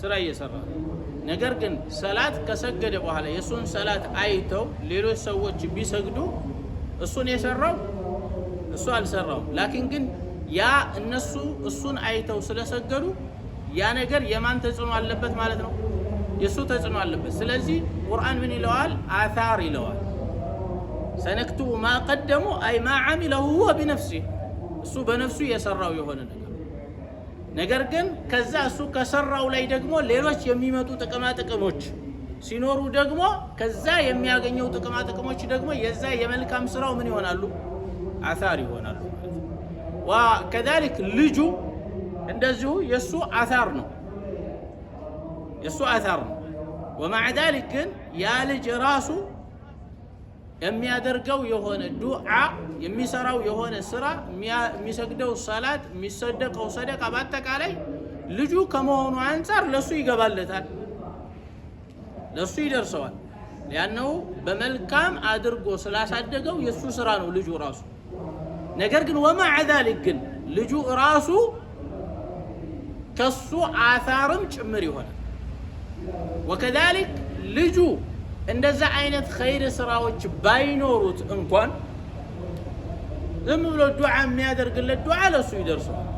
ስራ እየሰራ ነው። ነገር ግን ሰላት ከሰገደ በኋላ የሱን ሰላት አይተው ሌሎች ሰዎች ቢሰግዱ እሱን የሰራው እሱ አልሰራውም። ላኪን ግን ያ እነሱ እሱን አይተው ስለሰገዱ ያ ነገር የማን ተጽዕኖ አለበት ማለት ነው? የሱ ተጽዕኖ አለበት። ስለዚህ ቁርአን ምን ይለዋል? አታር ይለዋል። ሰነክቱቡ ማ ቀደሙ አይ ማ ዓሚለሁ ሁወ ቢነፍሲህ፣ እሱ በነፍሱ የሰራው የሆነ ነገር ግን ከዛ እሱ ከሰራው ላይ ደግሞ ሌሎች የሚመጡ ጥቅማ ጥቅሞች ሲኖሩ ደግሞ ከዛ የሚያገኘው ጥቅማ ጥቅሞች ደግሞ የዛ የመልካም ስራው ምን ይሆናሉ? አታር ይሆናሉ። ወከዛሊክ ልጁ እንደዚሁ የሱ አታር ነው፣ የሱ አታር ነው። ወማዕ ዛሊክ ግን ያ ልጅ ራሱ የሚያደርገው የሆነ ዱዓ፣ የሚሰራው የሆነ ስራ፣ የሚሰግደው ሰላት፣ የሚሰደቀው ሰደቃ በአጠቃላይ ልጁ ከመሆኑ አንፃር ለሱ ይገባለታል፣ ለሱ ይደርሰዋል። ያነው በመልካም አድርጎ ስላሳደገው የሱ ስራ ነው ልጁ ራሱ። ነገር ግን ወማዕ ዛሊክ ግን ልጁ ራሱ ከሱ አታርም ጭምር ይሆናል። ወከዛሊክ ልጁ እንደዛ አይነት ኸይር ስራዎች ባይኖሩት እንኳን ዝም ብሎ ዱዓ የሚያደርግለት ዱዓ ለሱ ይደርሰዋል።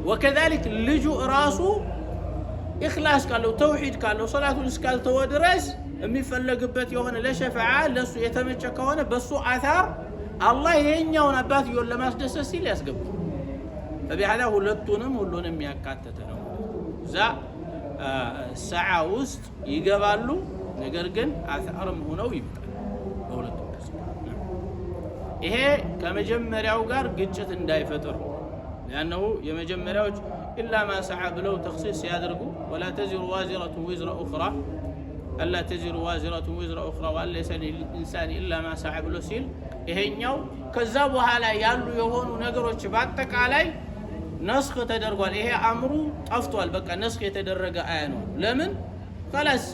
ወከዛሊክ ልጁ ራሱ ኢኽላስ ካለው ተውሂድ ካለው ሶላቱን እስካልተወ ድረስ የሚፈለግበት የሆነ ለሸፋዓ ለሱ የተመቸ ከሆነ በሱ አታር አላህ ይሄኛውን አባትየውን ለማስደሰት ሲል ያስገባል። فبهذا ሁሉንም ያካተተ ነው። እዛ ሰዓ ውስጥ ይገባሉ፣ ነገር ግን አታርም ሆነው ይመጣል በሁለቱም። ይሄ ከመጀመሪያው ጋር ግጭት እንዳይፈጥር لأنه የመጀመሪያዎች إلا ما سعى ብለው ተኽሲስ ያደርጉ ولا تزر وازرة وزر أخرى ألا تزر وازرة وزر أخرى وأن ليس للإنسان إلا ما سعى ብሎ ሲል ይሄኛው ከዛ በኋላ ያሉ የሆኑ ነገሮች በአጠቃላይ ነስኽ ተደርጓል። ይሄ አምሩ ጠፍቷል። በቃ ነስኽ የተደረገ አያ ነው። ለምን خلاص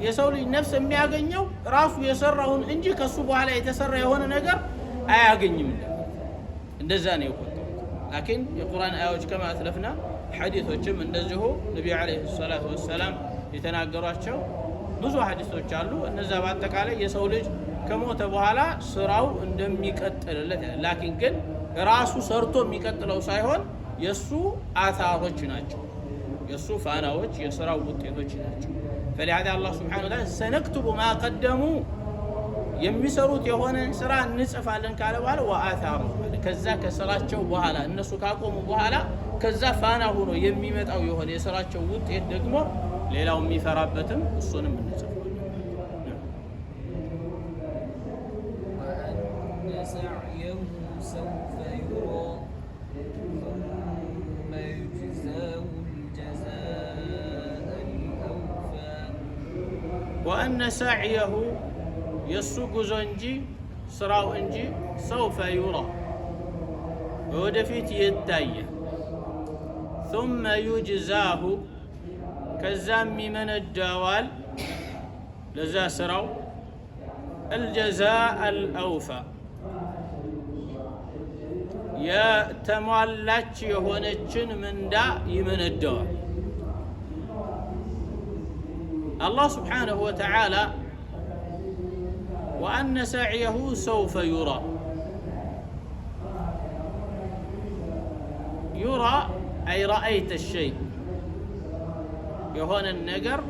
የሰው ልጅ ነፍስ የሚያገኘው ራሱ የሰራውን እንጂ ከሱ በኋላ የተሰራ የሆነ ነገር አያገኝም። እንደዛ ነው የቆጠው። لكن የቁርአን አያዎች كما أسلفنا ሐዲሶችም እንደዚሁ ነብዩ አለይሂ ሰላቱ ወሰለም የተናገሯቸው ብዙ ሐዲሶች አሉ። እነዛ በአጠቃላይ የሰው ልጅ ከሞተ በኋላ ስራው እንደሚቀጥልለት ላኪን ግን ራሱ ሰርቶ የሚቀጥለው ሳይሆን የሱ አታሮች ናቸው፣ የሱ ፋናዎች፣ የስራው ውጤቶች ናቸው። فلهذا الله سبحانه وتعالى سنكتب ما قدموا የሚሰሩት የሆነን ስራ እንጽፋለን ካለ በኋላ ወአታሩ ከዛ ከስራቸው በኋላ እነሱ ካቆሙ በኋላ ከዛ ፋና ሆኖ የሚመጣው የሆነ የስራቸው ውጤት ደግሞ ሌላው የሚፈራበትም እሱንም እንጽፋለን። وأن سعيه يسوق زنجي سراو انجي سوف يرى ودفيت يتاية ثم يجزاه كزام من الجوال لزا سراو الجزاء الأوفى يا تموالاتش يهونتشن من دا يمن الجوال. الله سبحانه وتعالى وأن سعيه سوف يرى يرى أي رأيت الشيء يهون النقر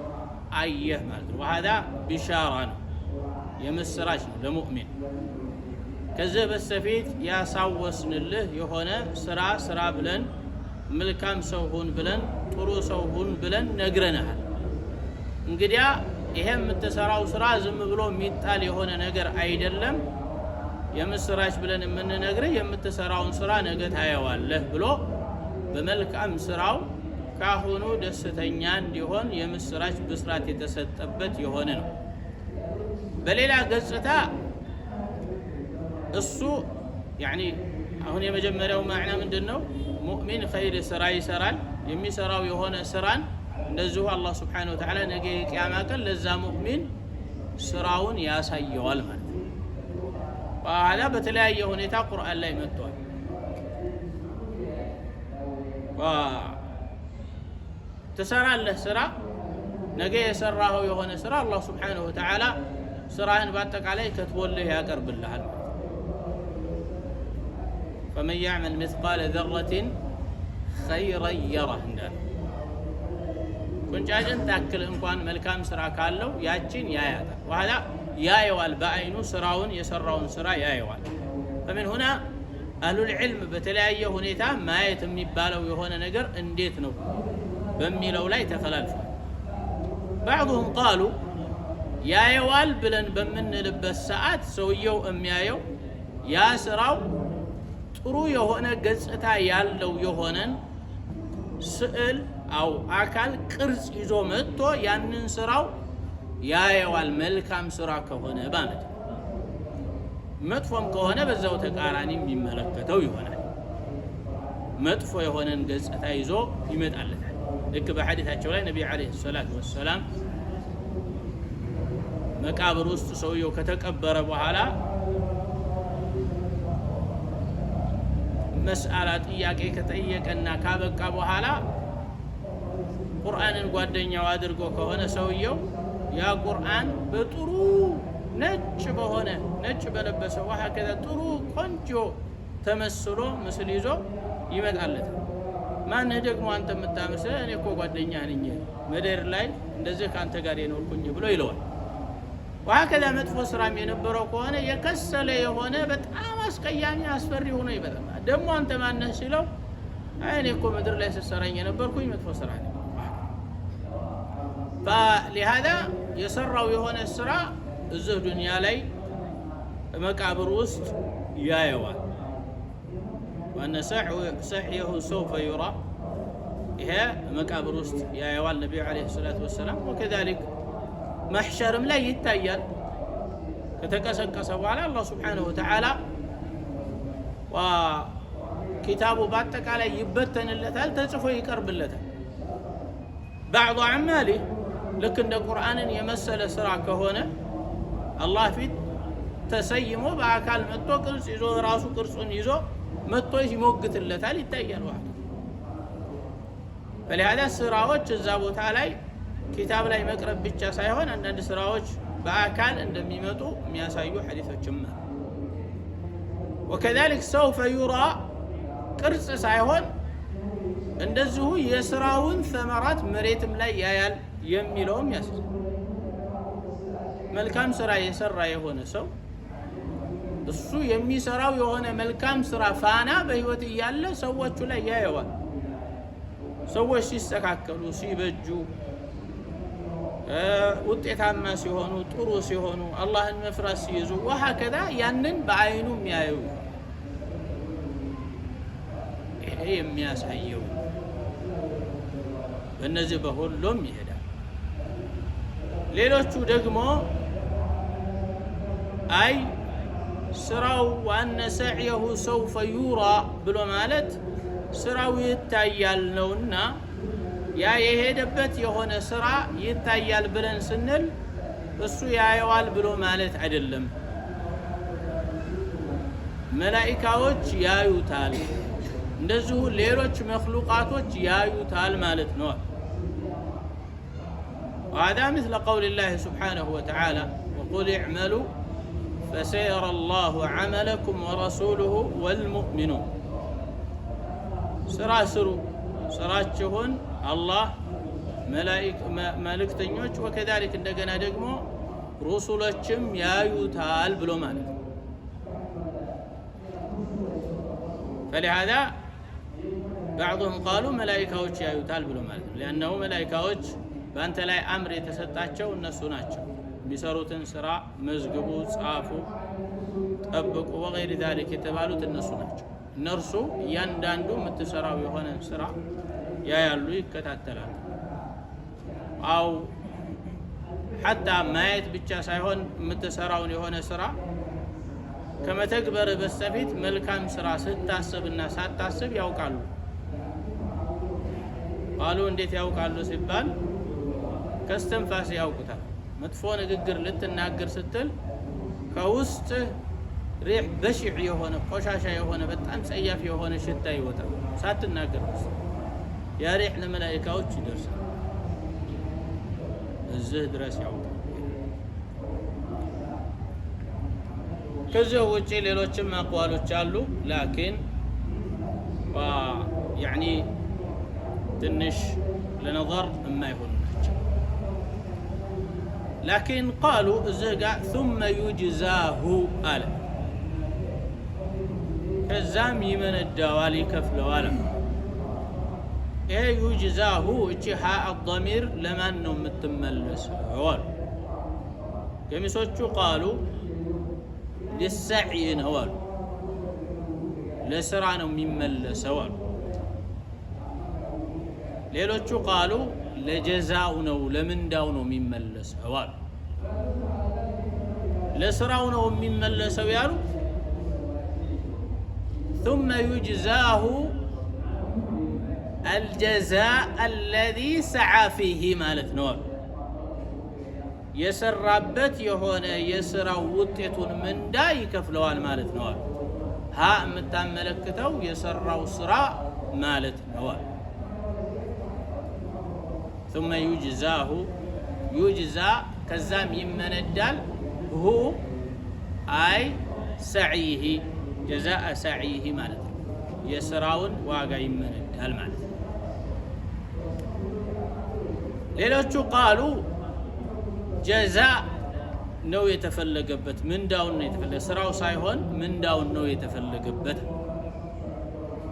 أيه مالك وهذا بشارة يمسراج لمؤمن كذب السفيد يا ساوسن الله يهون سرا بلن ملكام سوهون بلن طرو سوهون بلن نقرنها እንግዲያ ይሄም ተሰራው ስራ ዝም ብሎ ሚጣል የሆነ ነገር አይደለም። የምስራች ብለን የምንነግርህ የምትሰራውን ስራ ነገ ታየዋለህ ብሎ በመልካም ስራው ካሁኑ ደስተኛ እንዲሆን የምስራች ብስራት የተሰጠበት የሆነ ነው። በሌላ ገጽታ እሱ ያኒ አሁን የመጀመሪያው ማዕና ምንድነው? ሙእሚን ኸይር ስራ ይሰራል። የሚሰራው የሆነ ስራን እንደዚሁ አላህ Subhanahu Wa Ta'ala ነገ የቂያማ ቀን ለዛ ሙእሚን ስራውን ያሳየዋል ማለት ነው። በኋላ በተለያየ ሁኔታ ቁርአን ላይ መጥቷል። ተሰራለህ ስራ ነገ የሰራኸው የሆነ ስራ አላህ Subhanahu Wa Ta'ala ስራህን በአጠቃላይ ከትቦልህ ያቀርብልሃል። فمن يعمل مثقال ذرة خيرا يره እንዳለ ቁንጫጭን ታክል እንኳን መልካም ስራ ካለው ያቺን ያያታል። ወኋላ ያየዋል በአይኑ ስራውን የሰራውን ስራ ያየዋል። فمن هنا أهل العلم በተለያየ ሁኔታ ማየት የሚባለው የሆነ ነገር እንዴት ነው በሚለው ላይ ተፈላልፈዋል። بعضهم قالوا ያየዋል ብለን በምንልበት ሰዓት ሰውየው የሚያየው ያ ስራው ጥሩ የሆነ ገጽታ ያለው የሆነን ስዕል አው አካል ቅርጽ ይዞ መጥቶ ያንን ስራው ያየዋል መልካም ስራ ከሆነ ማለት ነው። መጥፎም ከሆነ በዛው ተቃራኒ የሚመለከተው ይሆናል። መጥፎ የሆነን ገጽታ ይዞ ይመጣለታል። ልክ በሐዲታቸው ላይ ነብዩ አለይሂ ሰላቱ ወሰላም መቃብር ውስጥ ሰውየው ከተቀበረ በኋላ መስአላ ጥያቄ ከጠየቀና ካበቃ በኋላ ቁርአንን ጓደኛው አድርጎ ከሆነ ሰውየው ያ ቁርአን በጥሩ ነጭ በለበሰ ወሃከዛ ጥሩ ቆንጆ ተመስሎ ምስል ይዞ ይመጣለታል። ማነህ ደግሞ አንተ የምታመስል? እኔ እኮ ጓደኛ ነኝ ምድር ላይ እንደዚህ ካንተ ጋር የኖርኩኝ ብሎ ይለዋል። ወሀከዛ መጥፎ ስራም የነበረው ከሆነ የከሰለ የሆነ በጣም አስቀያሚ አስፈሪ ሆኖ ይመጣል። ደግሞ አንተ ማነህ ሲለው እኔ እኮ ምድር ላይ ስሰራኝ የነበርኩኝ መጥፎ ስራ ነው። فلهذا የሰራው የሆነ ስራ እዚህ ዱንያ ላይ መቃብር ውስጥ ያየዋል። وأن سعيه سوف يرى ይሄ መቃብር ውስጥ ያየዋል ነብዩ አለይሂ ሰላቱ ወሰለም። وكذلك محشرም ላይ ይታያል። ከተቀሰቀሰ በኋላ አላህ Subhanahu Wa Ta'ala ኪታቡ በአጠቃላይ ይበተንለታል፣ ተጽፎ ይቀርብለታል። بعض أعماله ልክ እንደ ቁርአንን የመሰለ ስራ ከሆነ አላህ ፊት ተሰይሞ በአካል መጥቶ ቅርጽ ይዞ ራሱ ቅርጹን ይዞ መጥቶ ይሞግትለታል፣ ይታያል። ዋህ فلهذا ስራዎች እዛ ቦታ ላይ ኪታብ ላይ መቅረብ ብቻ ሳይሆን አንዳንድ ስራዎች በአካል እንደሚመጡ የሚያሳዩ ሐዲሶችም አሉ። وكذلك سوف يرى ቅርጽ ሳይሆን እንደዚሁ የስራውን ثمرات መሬትም ላይ ያያል የሚለውም ያሳያል። መልካም ስራ የሰራ የሆነ ሰው እሱ የሚሰራው የሆነ መልካም ስራ ፋና በህይወት እያለ ሰዎቹ ላይ ያየዋል። ሰዎች ሲስተካከሉ ሲበጁ ውጤታማ ሲሆኑ ጥሩ ሲሆኑ አላህን መፍራት ሲይዙ ወሀከዛ ያንን በአይኑ የሚያዩ ይሄ የሚያሳየው በእነዚህ በሁሉም ይሄዳል። ሌሎቹ ደግሞ አይ ስራው ዋነ ሰዕየሁ ሰውፈ ዩራ ብሎ ማለት ስራው ይታያል ነውና ያ የሄደበት የሆነ ስራ ይታያል ብለን ስንል እሱ ያየዋል ብሎ ማለት አይደለም። መላኢካዎች ያዩታል፣ እንደዚሁ ሌሎች መክሉቃቶች ያዩታል ማለት ነው። وهذا مثل قول الله سبحانه وتعالى وقل اعملوا فسيرى الله عملكم ورسوله والمؤمنون ስራ ስሩ ስራችሁን አላህ መልእክተኞች ወከዛሊክ እንደገና ደግሞ ሩሱሎችም ያዩታል ብሎ ማለት ነው። فلهذا بعضهم قالوا መላኢካዎች ያዩታል ብሎ ማለት ነው። لأنه መላኢካዎች በአንተ ላይ አምር የተሰጣቸው እነሱ ናቸው። የሚሰሩትን ስራ መዝግቡ፣ ጻፉ፣ ጠብቁ ወገይር ذلك የተባሉት እነሱ ናቸው። እነርሱ እያንዳንዱ የምትሰራው የሆነ ስራ ያያሉ፣ ይከታተላሉ። አው ሐታ ማየት ብቻ ሳይሆን የምትሰራውን የሆነ ስራ ከመተግበር በስተፊት መልካም ስራ ስታስብና ሳታስብ ያውቃሉ። ቃሉ እንዴት ያውቃሉ ሲባል ከስተንፋስ ያውቁታል። መጥፎ ንግግር ልትናገር ስትል ከውስጥ ሪህ በሽዕ የሆነ ቆሻሻ የሆነ በጣም ጸያፍ የሆነ ሽታ ይወጣል ሳትናገር። ያ ሪህ ለመላኢካዎች ይደርሳል፣ እዚህ ድረስ ያውቃል። ከዚህ ውጪ ሌሎችም አቋሎች አሉ። ላኪን ያኒ ትንሽ ለነظር የማይሆኑ ናቸው። ላኪን ቃሉ እዚህ ጋር ثم يجزاه አለ፣ ከዛም ይመነዳዋል ይከፍለዋል። ይሄ ዩጅዛሁ እቺ ሀ الضمير ለማን ነው የምትመለሰው? ገሚሶቹ ቃሉ للسعي ነው አሉ፣ ለስራ ነው የሚመለሰው አሉ። ሌሎቹ ቃሉ ለጀዛው ነው ለምንዳው ነው የሚመለሰው አሉ። ለስራው ነው የሚመለሰው ያሉ ثم يجزاه الجزاء الذي سعى فيه ማለት ነው። የሰራበት የሆነ የስራው ውጤቱን ምንዳ ይከፍለዋል ማለት ነው። ሀ የምታመለክተው የሰራው ስራ ማለት ነው። ثم يجزاه يجزى ከዛም ይመነዳል ሁ አይ ሰዒህ ጀዛአ ሰዒህ ማለት ነው። የስራውን ዋጋ ይመነዳል ማለት ነው። ሌሎቹ ቃሉ ጀዛ ነው የተፈለገበት፣ ምንዳውን ነው የተፈለገ፣ ስራው ሳይሆን ምንዳውን ነው የተፈለገበት።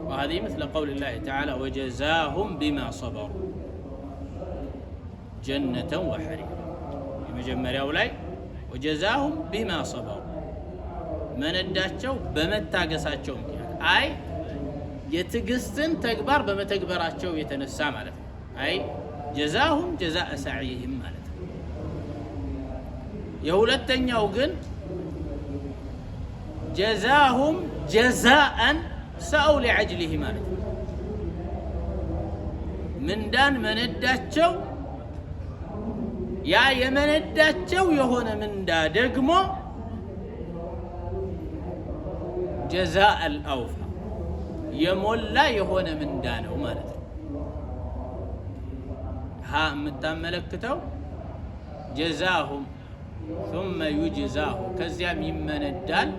وهذه مثل قول الله تعالى وجزاهم بما صبروا جنة وحريرا የመጀመሪያው ላይ وجزاهم بما صبروا መነዳቸው በመታገሳቸው ምክንያት አይ የትዕግስትን ተግባር በመተግበራቸው የተነሳ ማለት ነው። አይ ጀዛሁም ጀዛአ ሰዒህም ማለት ነው። የሁለተኛው ግን ጀዛሁም ጀዛአን ሰው ሊዐጅሊህ ማለት ነው። ምንዳን መነዳቸው፣ ያ የመነዳቸው የሆነ ምንዳ ደግሞ ጀዛአል አውፋ የሞላ የሆነ ምንዳ ነው ማለት ነው። ሀ የምታመለክተው ጀዛሁም ثم يجزاه ከዚያም ይመነዳል።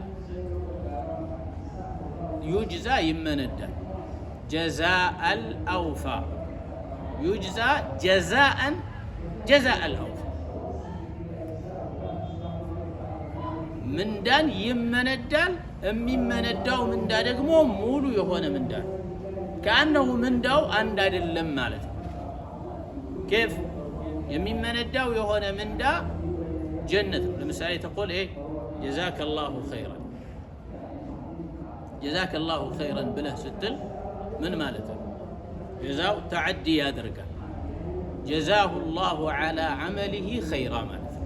ዩጅዛ ይመነዳል። ጀዛአል አውፋ ዩጅዛ ጀዛአን ጀዛአል አውፋ ምንዳን ይመነዳል። የሚመነዳው ምንዳ ደግሞ ሙሉ የሆነ ምንዳ ነው። ከአነሁ ምንዳው አንድ አይደለም ማለት ነው። ኬፍ የሚመነዳው የሆነ ምንዳ ጀነት ነው። ለምሳሌ ተቆል ጀዛከ ላሁ ኸይረን ጀዛከ ላሁ ኸይረን ብለህ ስትል ምን ማለት ነው? ጀዛው ተዓዲ ያደርጋል። ጀዛሁ ላሁ ዐላ ዐመሊሂ ኸይራ ማለት ነው።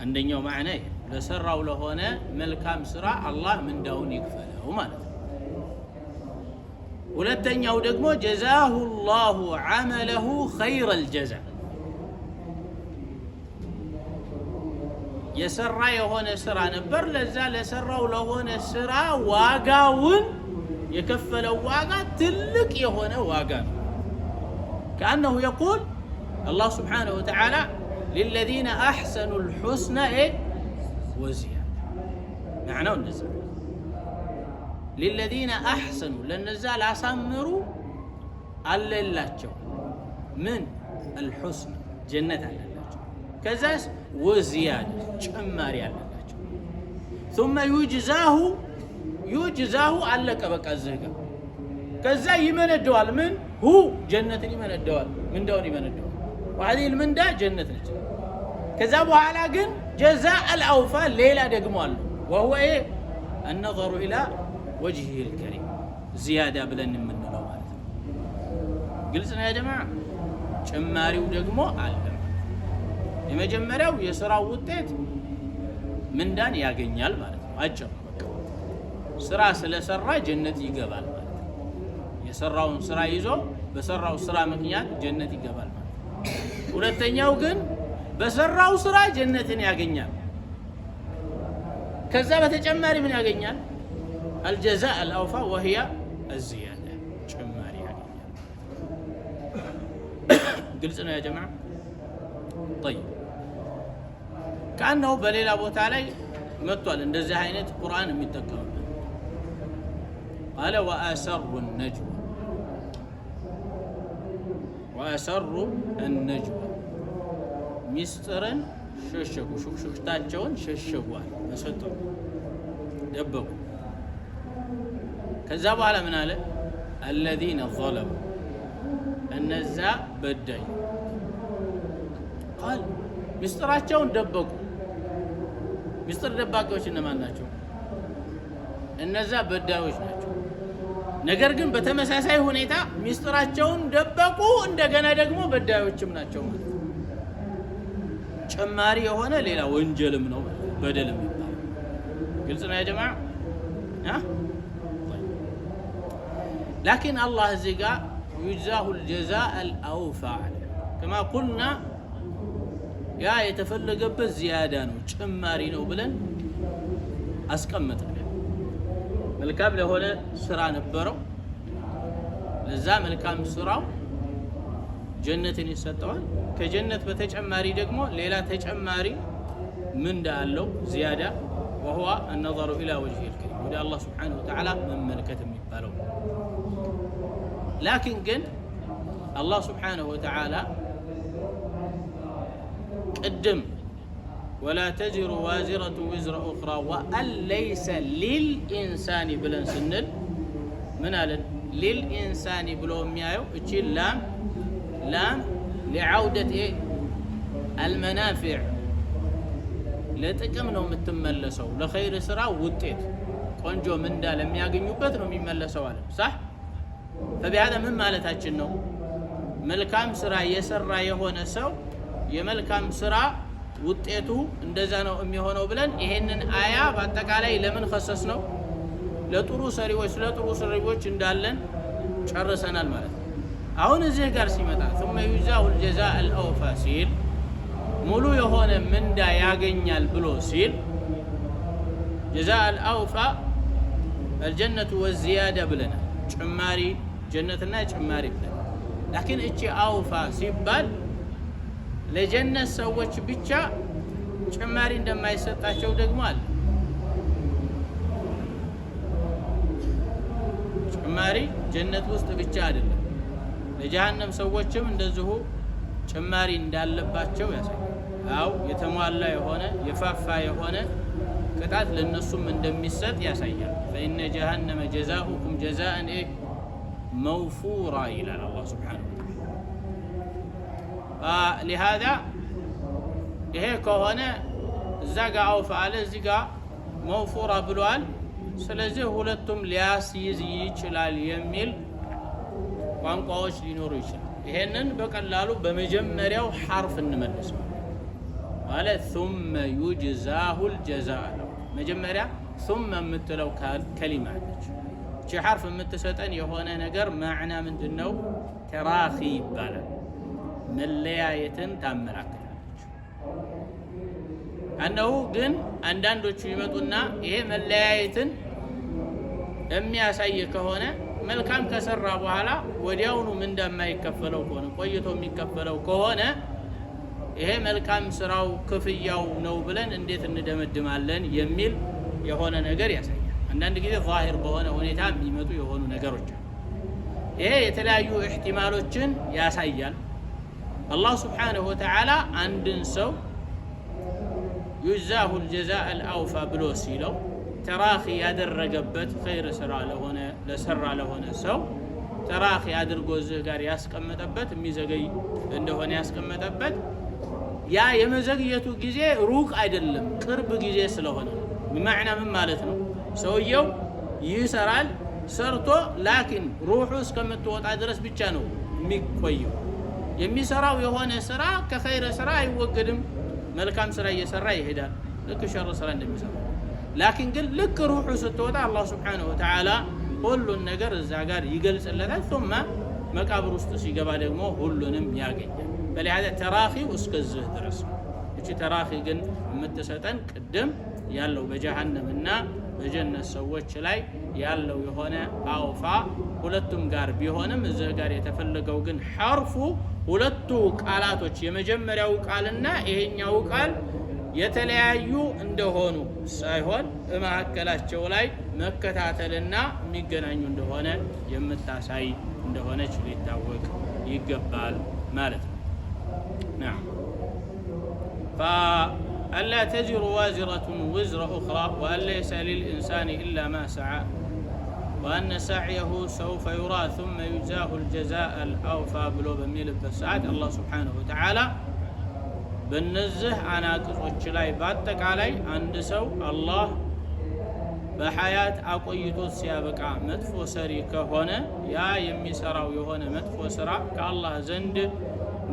አንደኛው ማዕና ይሄ ለሰራው ለሆነ መልካም ስራ አላህ ምንዳውን ይክፈለው ማለት ነው። ሁለተኛው ደግሞ ጀዛሁ ላሁ ዐመለሁ ኸይረል ጀዛ የሰራ የሆነ ስራ ነበር፣ ለዛ ለሰራው ለሆነ ስራ ዋጋውን የከፈለው ዋጋ ትልቅ የሆነ ዋጋ ነው። ከአነሁ የቁል አላህ ስብሓነሁ ወተዓላ ሊለዚነ አሕሰኑ ልሑስና ወዚያዳ ማዕናው እንደዛ ሊለዚነ አሕሰኑ ለነዛ ላሳምሩ አለላቸው ምን አልሑስና ጀነት አለላቸው። ከዛስ ወዚያዳ ጭማሪ አለላቸው። ثم ዩጅዛሁ አለቀ በቃ እዚህ ጋር። ከዛ ይመነደዋል ምን ሁ ጀነትን ይመነደዋል፣ ምንዳውን ይመነደዋል። وهذه المንዳ ጀነት ነች። ከዛ በኋላ ግን ጀዛአል አውፋ ሌላ ደግሞ አለ። وهو النظر الى وجهه الكريم زياده ብለን የምንለው ማለት ነው። ግልጽ ነው ያ ጀማዓ። ጭማሪው ደግሞ አለ። የመጀመሪያው የሥራው ውጤት ምንዳን ያገኛል ማለት ነው። አጭር ነው በቃ ስራ ስለሰራ ጀነት ይገባል ማለት ነው። የሰራውን ስራ ይዞ በሰራው ስራ ምክንያት ጀነት ይገባል ማለት ነው። ሁለተኛው ግን በሰራው ስራ ጀነትን ያገኛል። ከዛ በተጨማሪ ምን ያገኛል? አልጀዛእ አልአውፋ ወህያ አዝያዳ ጭማሪ ያገኛል። ግልጽ ነው ያ ጀማዓ። طيب ከአንደው በሌላ ቦታ ላይ መጥቷል እንደዚህ አይነት ቁርአን የሚጠቀሙበት ቃለ ወአሰሩ النجوى ሚስጥርን ሸሸጉ፣ ሹክሹክታቸውን ሸሸጓል፣ መሰጠሩ ደበቁ። ከዛ በኋላ ምን አለ? الذين ظلموا እነዛ በዳይ ቃል ሚስጥራቸውን ደበቁ። ሚስጥር ደባቂዎች እነማን ናቸው? እነዛ በዳዮች ናቸው። ነገር ግን በተመሳሳይ ሁኔታ ሚስጥራቸውን ደበቁ፣ እንደገና ደግሞ በዳዮችም ናቸው ማለት ነው። ጨማሪ የሆነ ሌላ ወንጀልም ነው በደልም ይባላል። ግልጽ ነው ያ ጀማዓ። ላኪን አላህ እዚህ ጋር يجزاه الجزاء الأوفى كما قلنا ያ የተፈለገበት ዚያዳ ነው ጭማሪ ነው ብለን አስቀመጥን። መልካም ለሆነ ስራ ነበረው፣ ለዛ መልካም ስራው ጀነትን ይሰጠዋል። ከጀነት በተጨማሪ ደግሞ ሌላ ተጨማሪ ምንዳ አለው ዚያዳ وهو النظر إلى وجهه الكريم ودى الله سبحانه وتعالى من ملكة مقباله لكن قل الله سبحانه وتعالى قدم ولا تزر وازرة وزر أخرى وأن ليس للإنسان بلن سنل من قال للإنسان بلو ميايو اتشي لام لعودة إيه المنافع لتقم ነው የምትመለሰው ለኸይር ስራ ውጤት ቆንጆ ምንዳ ለሚያገኙበት ነው የሚመለሰው አለ صح فبهذا ምን ማለታችን ነው መልካም ስራ የሰራ የሆነ ሰው የመልካም ስራ ውጤቱ እንደዛ ነው የሚሆነው ብለን ይሄንን አያ በአጠቃላይ ለምን خصص ነው ለጥሩ ሰሪዎች ለጥሩ ሰሪዎች እንዳለን ጨርሰናል ማለት ነው አሁን እዚህ ጋር ሲመጣ ثم يجزاه الجزاء الأوفى ሲል ሙሉ የሆነ ምንዳ ያገኛል ብሎ ሲል جزاء الأوفى الجنة والزيادة ብለናል ጭማሪ ጀነትና ጭማሪ ብለን لكن እቺ አውፋ ሲባል ለጀነት ሰዎች ብቻ ጭማሪ እንደማይሰጣቸው ደግሞ አለ ጭማሪ ጀነት ውስጥ ብቻ አይደለም ለጀሃነም ሰዎችም እንደዚሁ ጭማሪ እንዳለባቸው ያሳያል አው የተሟላ የሆነ የፋፋ የሆነ ቅጣት ለነሱም እንደሚሰጥ ያሳያል فإن جهنم جزاؤكم جزاء موفورا إلى الله سبحانه وتعالى لهذا ይሄ ከሆነ እዛ ጋር አውፋ አለ እዚህ ጋር መውፉራ ብሏል ስለዚህ ሁለቱም ሊያስይዝ ይችላል የሚል ቋንቋዎች ሊኖሩ ይችላል ይሄንን በቀላሉ በመጀመሪያው ሐርፍ እንመልሰው ማለት ثم يجزاه الجزاء መጀመሪያ ثم የምትለው ከሊማ ነች እቺ ሐርፍ የምትሰጠን የሆነ ነገር ማዕና ምንድነው ተራኺ ይባላል መለያየትን ታመላክታለች አነው ግን አንዳንዶቹ ይመጡና ይሄ መለያየትን የሚያሳይ ከሆነ መልካም ከሰራ በኋላ ወዲያውኑ ምን እንደማይከፈለው ከሆነ ቆይቶ የሚከፈለው ከሆነ ይሄ መልካም ስራው ክፍያው ነው ብለን እንዴት እንደመድማለን የሚል የሆነ ነገር ያሳያል አንዳንድ ጊዜ ዛሂር በሆነ ሁኔታ የሚመጡ የሆኑ ነገሮች ይሄ የተለያዩ ኢህቲማሎችን ያሳያል አላህ Subhanahu Wa Ta'ala አንድን ሰው يجزاه الجزاء الأوفى ብሎ ሲለው ተራኺ ያደረገበት ኸይር ስራ ለሰራ ለሆነ ሰው ተራኺ አድርጎ እዚህ ጋር ያስቀመጠበት የሚዘገይ እንደሆነ ያስቀመጠበት ያ የመዘግየቱ ጊዜ ሩቅ አይደለም ቅርብ ጊዜ ስለሆነ በማዕና ምን ማለት ነው ሰውየው ይሰራል ሰርቶ ላኪን ሩሑ እስከምትወጣ ድረስ ብቻ ነው የሚቆየው የሚሰራው የሆነ ስራ ከኸይር ስራ አይወገድም መልካም ስራ እየሰራ ይሄዳል ልክ ሸር ስራ እንደሚሰራ ላኪን ግን ልክ ሩሑ ስትወጣ አላህ Subhanahu Wa Ta'ala ሁሉን ነገር እዛ ጋር ይገልጽለታል ثم መቃብር ውስጥ ሲገባ ደግሞ ሁሉንም ያገኛል በለሃደ ተራኺ እስከዚህ ድረስ እቺ ተራኺ ግን የምትሰጠን ቅድም ያለው በጀሃነምና በጀነት ሰዎች ላይ ያለው የሆነ አውፋ ሁለቱም ጋር ቢሆንም እዚህ ጋር የተፈለገው ግን ሐርፉ ሁለቱ ቃላቶች የመጀመሪያው ቃልና ይሄኛው ቃል የተለያዩ እንደሆኑ ሳይሆን በመሐከላቸው ላይ መከታተልና የሚገናኙ እንደሆነ የምታሳይ እንደሆነች ሊታወቅ ይገባል ማለት ነው نعم فألا تزر وازرة وزر أخرى وأن ليس للإنسان إلا ما سعى وأن سعيه سوف يرى ثم يجزاه الجزاء الأوفى بلو بميل بسعاد الله سبحانه وتعالى بالنزه أنا قصوش لاي باتك علي عند سو الله بحياة أقويتو سيابقى مدفو سري كهونة يا يمي سراو يهونة مدفو سرا كالله زند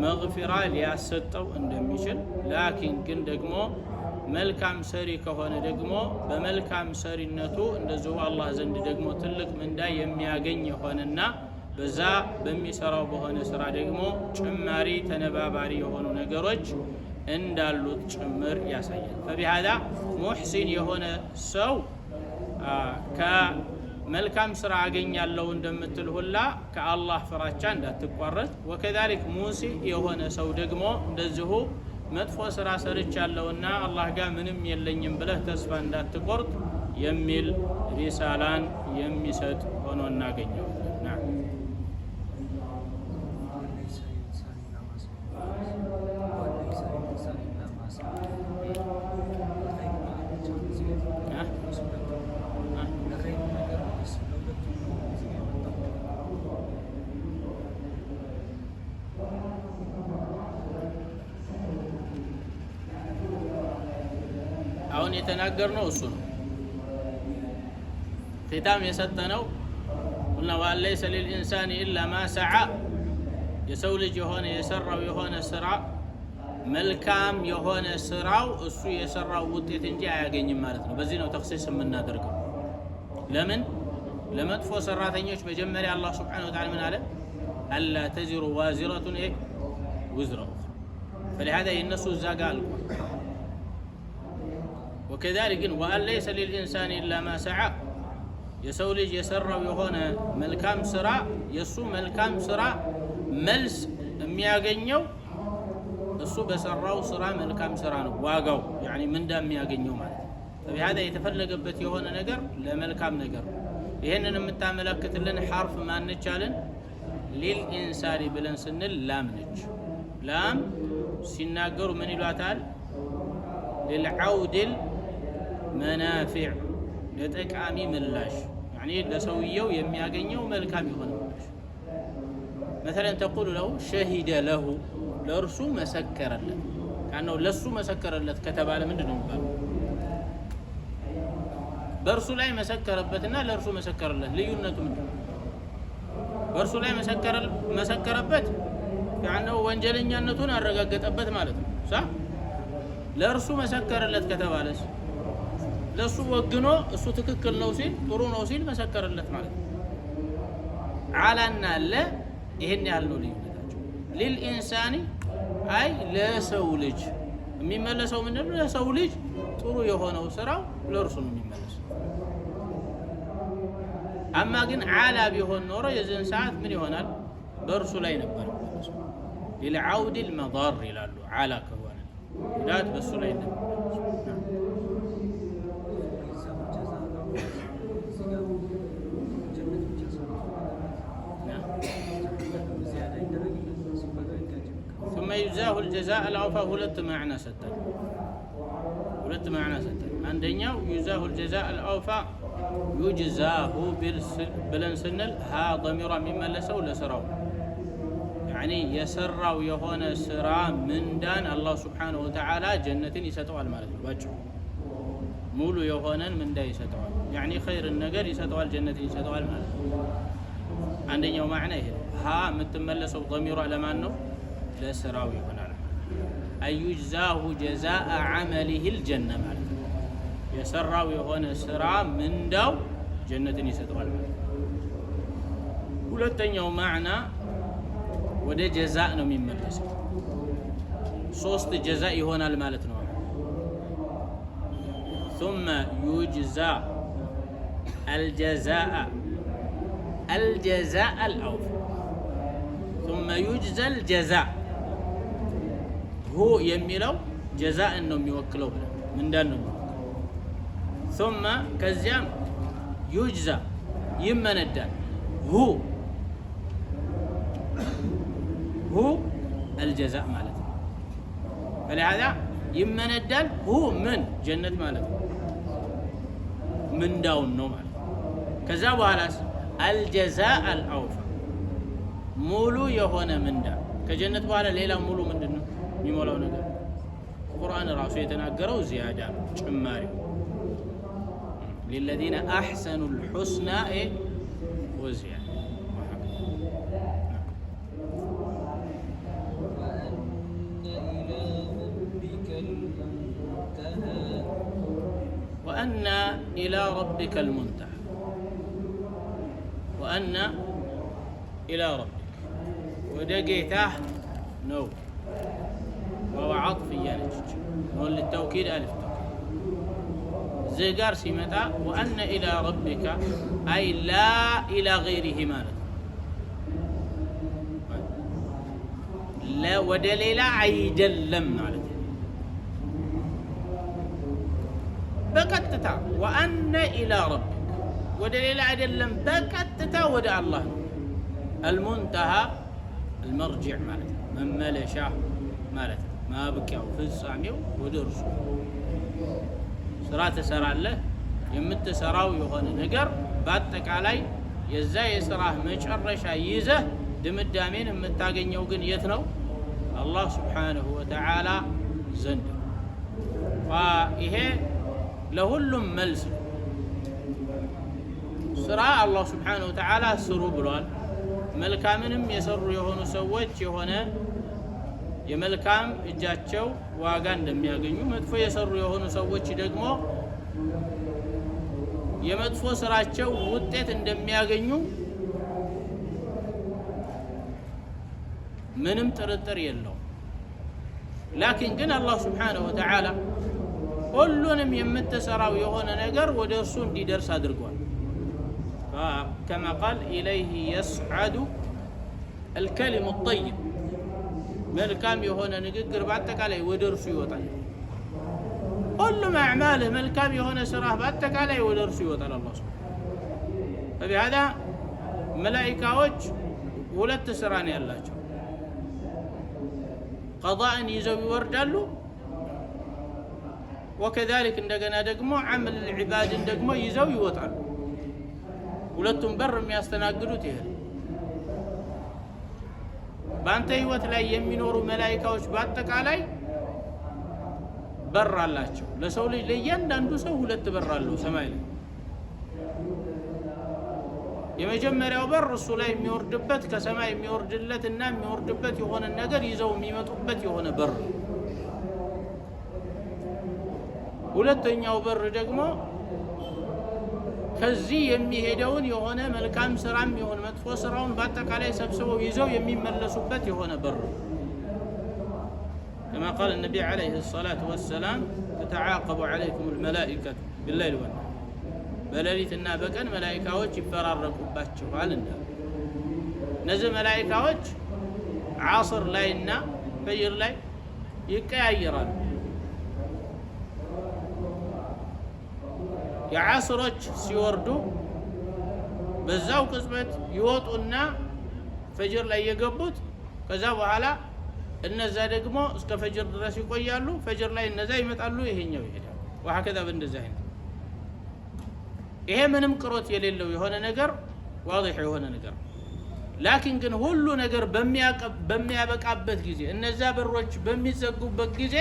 مغفرة لياسطو እንደሚችል ላኪን ግን ደግሞ መልካም ሰሪ ከሆነ ደግሞ በመልካም ሰሪነቱ እንደዚሁ አላህ ዘንድ ደግሞ ትልቅ ምንዳ የሚያገኝ የሆነና በዛ በሚሰራው በሆነ ስራ ደግሞ ጭማሪ ተነባባሪ የሆኑ ነገሮች እንዳሉት ጭምር ያሳያል فبهذا ሙህሲን የሆነ ሰው መልካም ስራ አገኛለሁ እንደምትል ሁላ ከአላህ ፍራቻ እንዳትቋረጥ ወከذلك ሙሲ የሆነ ሰው ደግሞ እንደዚሁ መጥፎ ስራ ሰርቻለሁና አላህ ጋር ምንም የለኝም ብለህ ተስፋ እንዳትቆርጥ የሚል ሪሳላን የሚሰጥ ሆኖ እናገኘው። አሁን የተናገርነው እሱ ነው። ختام የሰጠነው እና ወለይሰ للإنسان إلا ما سعى የሰው ልጅ የሆነ የሰራው የሆነ ስራ መልካም የሆነ ስራው እሱ የሰራው ውጤት እንጂ አያገኝም ማለት ነው። በዚህ ነው ተክሲስ የምናደርገው። ለምን ለመጥፎ ሰራተኞች መጀመሪያ አላህ Subhanahu Wa Ta'ala ምን አለ? አላ ተዚሩ ዋዚረቱን ወዝራ فلهذا የነሱ ዛጋ አልኩ። وكذلك وأن ليس للإنسان إلا ما سعى የሰው ልጅ የሰራው የሆነ መልካም ስራ የሱ መልካም ስራ መልስ የሚያገኘው እሱ በሰራው ስራ መልካም ስራ ነው ዋጋው يعني ምንዳ የሚያገኘው ማለት ነው። فبهذا የተፈለገበት የሆነ ነገር ለመልካም ነገር ይሄንን የምታመለክትልን ሐርፍ ማነች አለን? للإنسان ብለን ስንል ላም ነች። ላም ሲናገሩ ምን ይሏታል? للعود المنافع ለጠቃሚ ምላሽ يعني ለሰውየው የሚያገኘው መልካም የሆነ ምላሽ مثلا تقول له شهد له ለርሱ መሰከረለት ካነው ለሱ መሰከረለት ከተባለ ምንድነው የሚባለው? በርሱ ላይ መሰከረበትና ለርሱ መሰከረለት ልዩነቱ ምንድነው? በርሱ ላይ መሰከረበት ያነው ወንጀለኛነቱን አረጋገጠበት ማለት ነው። ለርሱ መሰከረለት ከተባለስ ለሱ ወግኖ እሱ ትክክል ነው ሲል ጥሩ ነው ሲል መሰከረለት ማለት ነው። አላና ለ ይሄን ያህል ነው ልዩነታቸው። للإنسان አይ ለሰው ልጅ የሚመለሰው ምንድነው? ለሰው ልጅ ጥሩ የሆነው ስራው ለርሱ ነው የሚመለሰው። አማ ግን አላ ቢሆን ኖሮ የዚህን ሰዓት ምን ይሆናል? በርሱ ላይ ነበር للعود المضار ይላሉ። አላ ከሆነ ጉዳት በሱ ላይ ነበር። ثم يجزاه الجزاء الأوفى ሁለት معنى ሰጠን። አንደኛው يجزاه الجزاء الأوفى يجزاه ብለን ስንል ها ضمير የሚመለሰው ለስራው يعني የሰራው የሆነ ስራ ምንዳን አላህ Subhanahu Wa Ta'ala ጀነትን ይሰጠዋል ማለት ነው። ባጭሩ ሙሉ የሆነን ምንዳ ይሰጠዋል يعني خير ነገር ይሰጠዋል ጀነትን ይሰጠዋል ማለት ነው። አንደኛው معنى ይሄ ها የምትመለሰው ضمير ለማን ነው? ለስራው ይሆናል። አዩጅዛሁ ጀዛአ عمله الجنة ማለት ነው። የሰራው የሆነ ስራ ምንዳው ጀነትን ይሰጠዋል ማለት ነው። ሁለተኛው ማዕና ወደ ጀዛእ ነው የሚመለሰው። ሶስት ጀዛእ ይሆናል ማለት ነው። ثم يجزى الجزاء الأوفى ثم يجزى الجزاء هو የሚለው ጀዛእ ነው የሚወክለው ምንዳን ነው። ثم ከዚያም يجزى ይመነዳል هو الجزاء ማለት ነው። فلهذا ይመነዳል هو ምን ጀነት ማለት ነው ምንዳውን ነው ማለት ነው። ከዛ በኋላስ الجزاء الأوفى ሙሉ የሆነ ምንዳ ከጀነት በኋላ ሌላ ሙሉ ምንድነው የሚሞላው ነገር? ቁርአን ራሱ የተናገረው ዚያዳ ነው ጭማሪ للذين احسنوا الحسنى وزيادة وأن إلى ربك المنتهى وأن إلى ربك ودقيته نو وهو عطفية نجج نو للتوكيد ألف توكيد زيقار سيمتا وأن إلى ربك أي لا إلى غيره مالك لا ودليل عيدلم مالك በቀጥታ ወአነ ኢላ ረቢክ ወደ ሌላ አይደለም በቀጥታ ወደ አላህ ነው። አልሙንተሃ አልመርጂዕ ማለት ነው፣ መመለሻ ማለት ነው። ማብቂያው ፍጻሜው ወደ እርሱ። ስራ ትሰራለህ፣ የምትሰራው የሆነ ነገር በአጠቃላይ የዛ የስራህ መጨረሻ ይዘህ ድምዳሜን የምታገኘው ግን የት ነው? አላህ ስብሓንሁ ወተዓላ ዘንድ። ይሄ ለሁሉም መልስ ነው። ስራ አላህ ስብሓንሁ ወተዓላ ስሩ ብሏል። መልካምንም የሰሩ የሆኑ ሰዎች የሆነ የመልካም እጃቸው ዋጋ እንደሚያገኙ፣ መጥፎ የሰሩ የሆኑ ሰዎች ደግሞ የመጥፎ ስራቸው ውጤት እንደሚያገኙ ምንም ጥርጥር የለው። ላኪን ግን አላህ ስብሓንሁ ወተዓላ ሁሉንም የምትሰራው የሆነ ነገር ወደ እርሱ እንዲደርስ አድርጓል። ከማ ቃል ኢለይህ የስዓዱ አልከሊሙ ጠይብ፣ መልካም የሆነ ንግግር በአጠቃላይ ወደ እርሱ ይወጣል። ሁሉም አዕማልህ መልካም የሆነ ስራህ በአጠቃላይ ወደ እርሱ ይወጣል። አላህ ፈቢሃዛ መላኢካዎች ሁለት ስራ ነው ያላቸው። ቀዳእን ይዘው ይወርዳሉ፣ ወከዛሊክ እንደገና ደግሞ ዐመል ዒባድን ደግሞ ይዘው ይወጣሉ። ሁለቱም በር የሚያስተናግዱት ይሄ። በአንተ ህይወት ላይ የሚኖሩ መላኢካዎች በአጠቃላይ በር አላቸው። ለሰው ልጅ ለእያንዳንዱ ሰው ሁለት በር አለው ሰማይ ላይ። የመጀመሪያው በር እሱ ላይ የሚወርድበት ከሰማይ የሚወርድለት እና የሚወርድበት የሆነ ነገር ይዘው የሚመጡበት የሆነ በር። ሁለተኛው በር ደግሞ ከዚህ የሚሄደውን የሆነ መልካም ስራም የሆነ መጥፎ ስራውን በአጠቃላይ ሰብስበው ይዘው የሚመለሱበት የሆነ በር። كما قال النبي عليه الصلاة والسلام تتعاقب عليكم الملائكة بالليل والنهار በሌሊትና በቀን መላኢካዎች ይፈራረቁባቸዋል እንዳለ። እነዚህ መላኢካዎች ዓስር ላይና ፈጅር ላይ ይቀያየራሉ። የዓስሮች ሲወርዱ በዛው ቅጽበት ይወጡና ፈጅር ላይ የገቡት ከዛ በኋላ እነዛ ደግሞ እስከ ፈጅር ድረስ ይቆያሉ። ፈጅር ላይ እነዛ ይመጣሉ፣ ይሄኛው ይሄዳል። ወሀከዛ በእንደዚህ አይነት ይሄ ምንም ቅሮት የሌለው የሆነ ነገር ዋضح የሆነ ነገር። ላኪን ግን ሁሉ ነገር በሚያበቃበት ጊዜ እነዛ በሮች በሚዘጉበት ጊዜ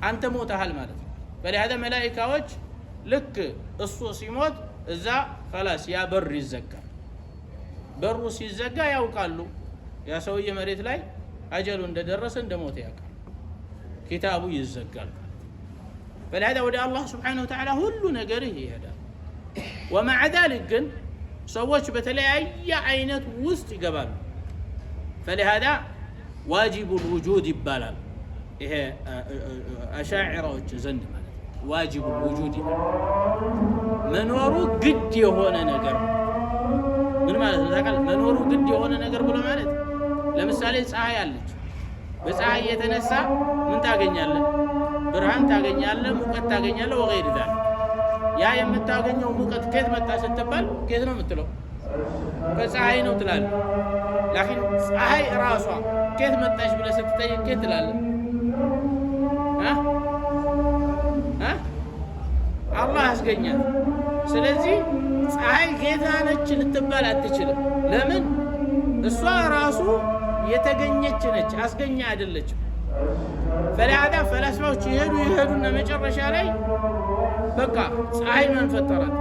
አንተ ሞተሃል ማለት ነው። በለሃዳ መላኢካዎች ልክ እሱ ሲሞት እዛ خلاص ያ በር ይዘጋል። በሩ ሲዘጋ ያውቃሉ ያ ሰውዬ መሬት ላይ አጀሉ እንደደረሰ እንደሞተ ያውቃል። ኪታቡ ይዘጋል። በለሃዳ ወደ አላህ ስብሓነሁ ወተዓላ ሁሉ ነገር ይሄዳል። ومع ذلك ግን ሰዎች በተለያየ አይነት ውስጥ ይገባሉ። فلهذا واجب الوجود ይባላል። ይሄ አሻዒራዎች ዘንድ ማለት واجب الوجود መኖሩ ግድ የሆነ ነገር ምን ማለት ነው ታውቃለህ? መኖሩ ግድ የሆነ ነገር ብሎ ማለት ለምሳሌ ፀሐይ አለች። በፀሐይ የተነሳ ምን ታገኛለህ? ብርሃን ታገኛለህ፣ ሙቀት ታገኛለህ ወገይር ذلك። ያ የምታገኘው ሙቀት ከየት መጣ ስትባል ከየት ነው የምትለው? ከፀሐይ ነው ትላለህ። ላኪን ፀሐይ ራሷ ከየት መጣች ብለህ ስትጠይቅ ከየት ትላለህ? አላህ አስገኛት። ስለዚህ ፀሐይ ጌታ ነች ልትባል አትችልም። ለምን? እሷ ራሱ የተገኘች ነች፣ አስገኛ አይደለችም። ፈላዳ ፈላስፋዎች ይሄዱና መጨረሻ ላይ በቃ ፀሐይ ማን ፈጠራት?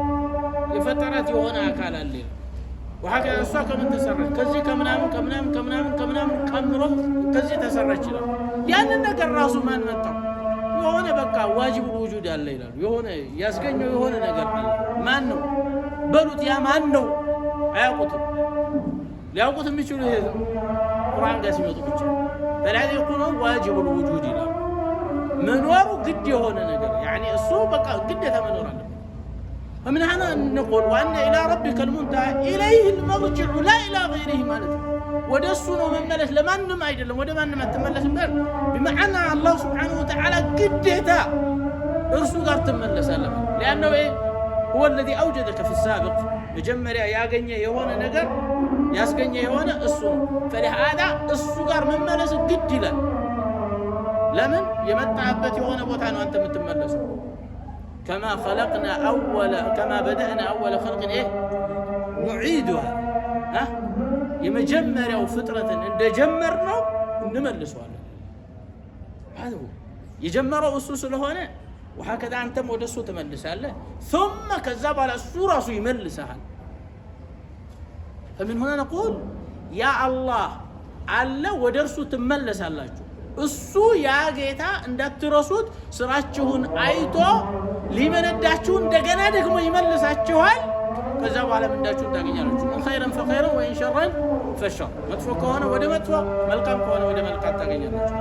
የፈጠራት የሆነ አካል አለ። ወሀከ እሷ ከምን ተሰራች? ከዚህ ከምናምን ቀምሮ ከዚህ ተሰራች ይላል። ያንን ነገር ራሱ ማን መጣው? የሆነ በቃ ዋጅብ ውጁድ አለ ይላሉ። የሆነ ያስገኘው የሆነ ነገር አለ። ማን ነው በሉት? ያ ማን ነው? አያውቁትም። ሊያውቁት የሚችሉ ይሄ ነው ቁርአን ጋር ሲመጡ ብቻ። ፈላዳ ይኩኑ ዋጅብ ውጁድ ይላሉ። መኖሩ ግድ የሆነ ነገር ያኒ እሱ በቃ ግዴታ መኖር አለበት። فمن هنا نقول وأن إلى ربك المنتهى إليه المرجع لا إلى غيره ማለት ነው። ወደ እሱ ነው መመለስ፣ ለማንም አይደለም። ወደ ማንም አትመለስም። በማዕና አላህ ሱብሓነሁ ወተዓላ ግዴታ እርሱ ጋር ትመለሳለህ። لأنه هو الذي أوجدك في السابق مجمّر ياغني يهونه ነገር ያስገኘ የሆነ እሱ فلهذا እሱ ጋር መመለስ ግድ ይላል ለምን የመጣበት የሆነ ቦታ ነው አንተ የምትመለሰው كما خلقنا كما بدأنا أول خلق نعيدها የመጀመሪያው ፍጥረትን እንደጀመርነው እንመልሰዋለን هذا هو የጀመረው እሱ ስለሆነ وهكذا አንተም ወደሱ ተመልሳለህ ثم ከዛ በኋላ እሱ ራሱ ይመልሰሃል فمن هنا نقول يا الله الله ወደርሱ ትመለሳላችሁ እሱ ያ ጌታ እንዳትረሱት ስራችሁን አይቶ ሊመነዳችሁ እንደገና ደግሞ ይመልሳችኋል ከዛ በኋላ ምንዳችሁን ታገኛላችሁ خيرا فخيرا وإن شرا فشر መጥፎ ከሆነ ወደ መጥፎ መልካም ከሆነ ወደ መልካም ታገኛላችሁ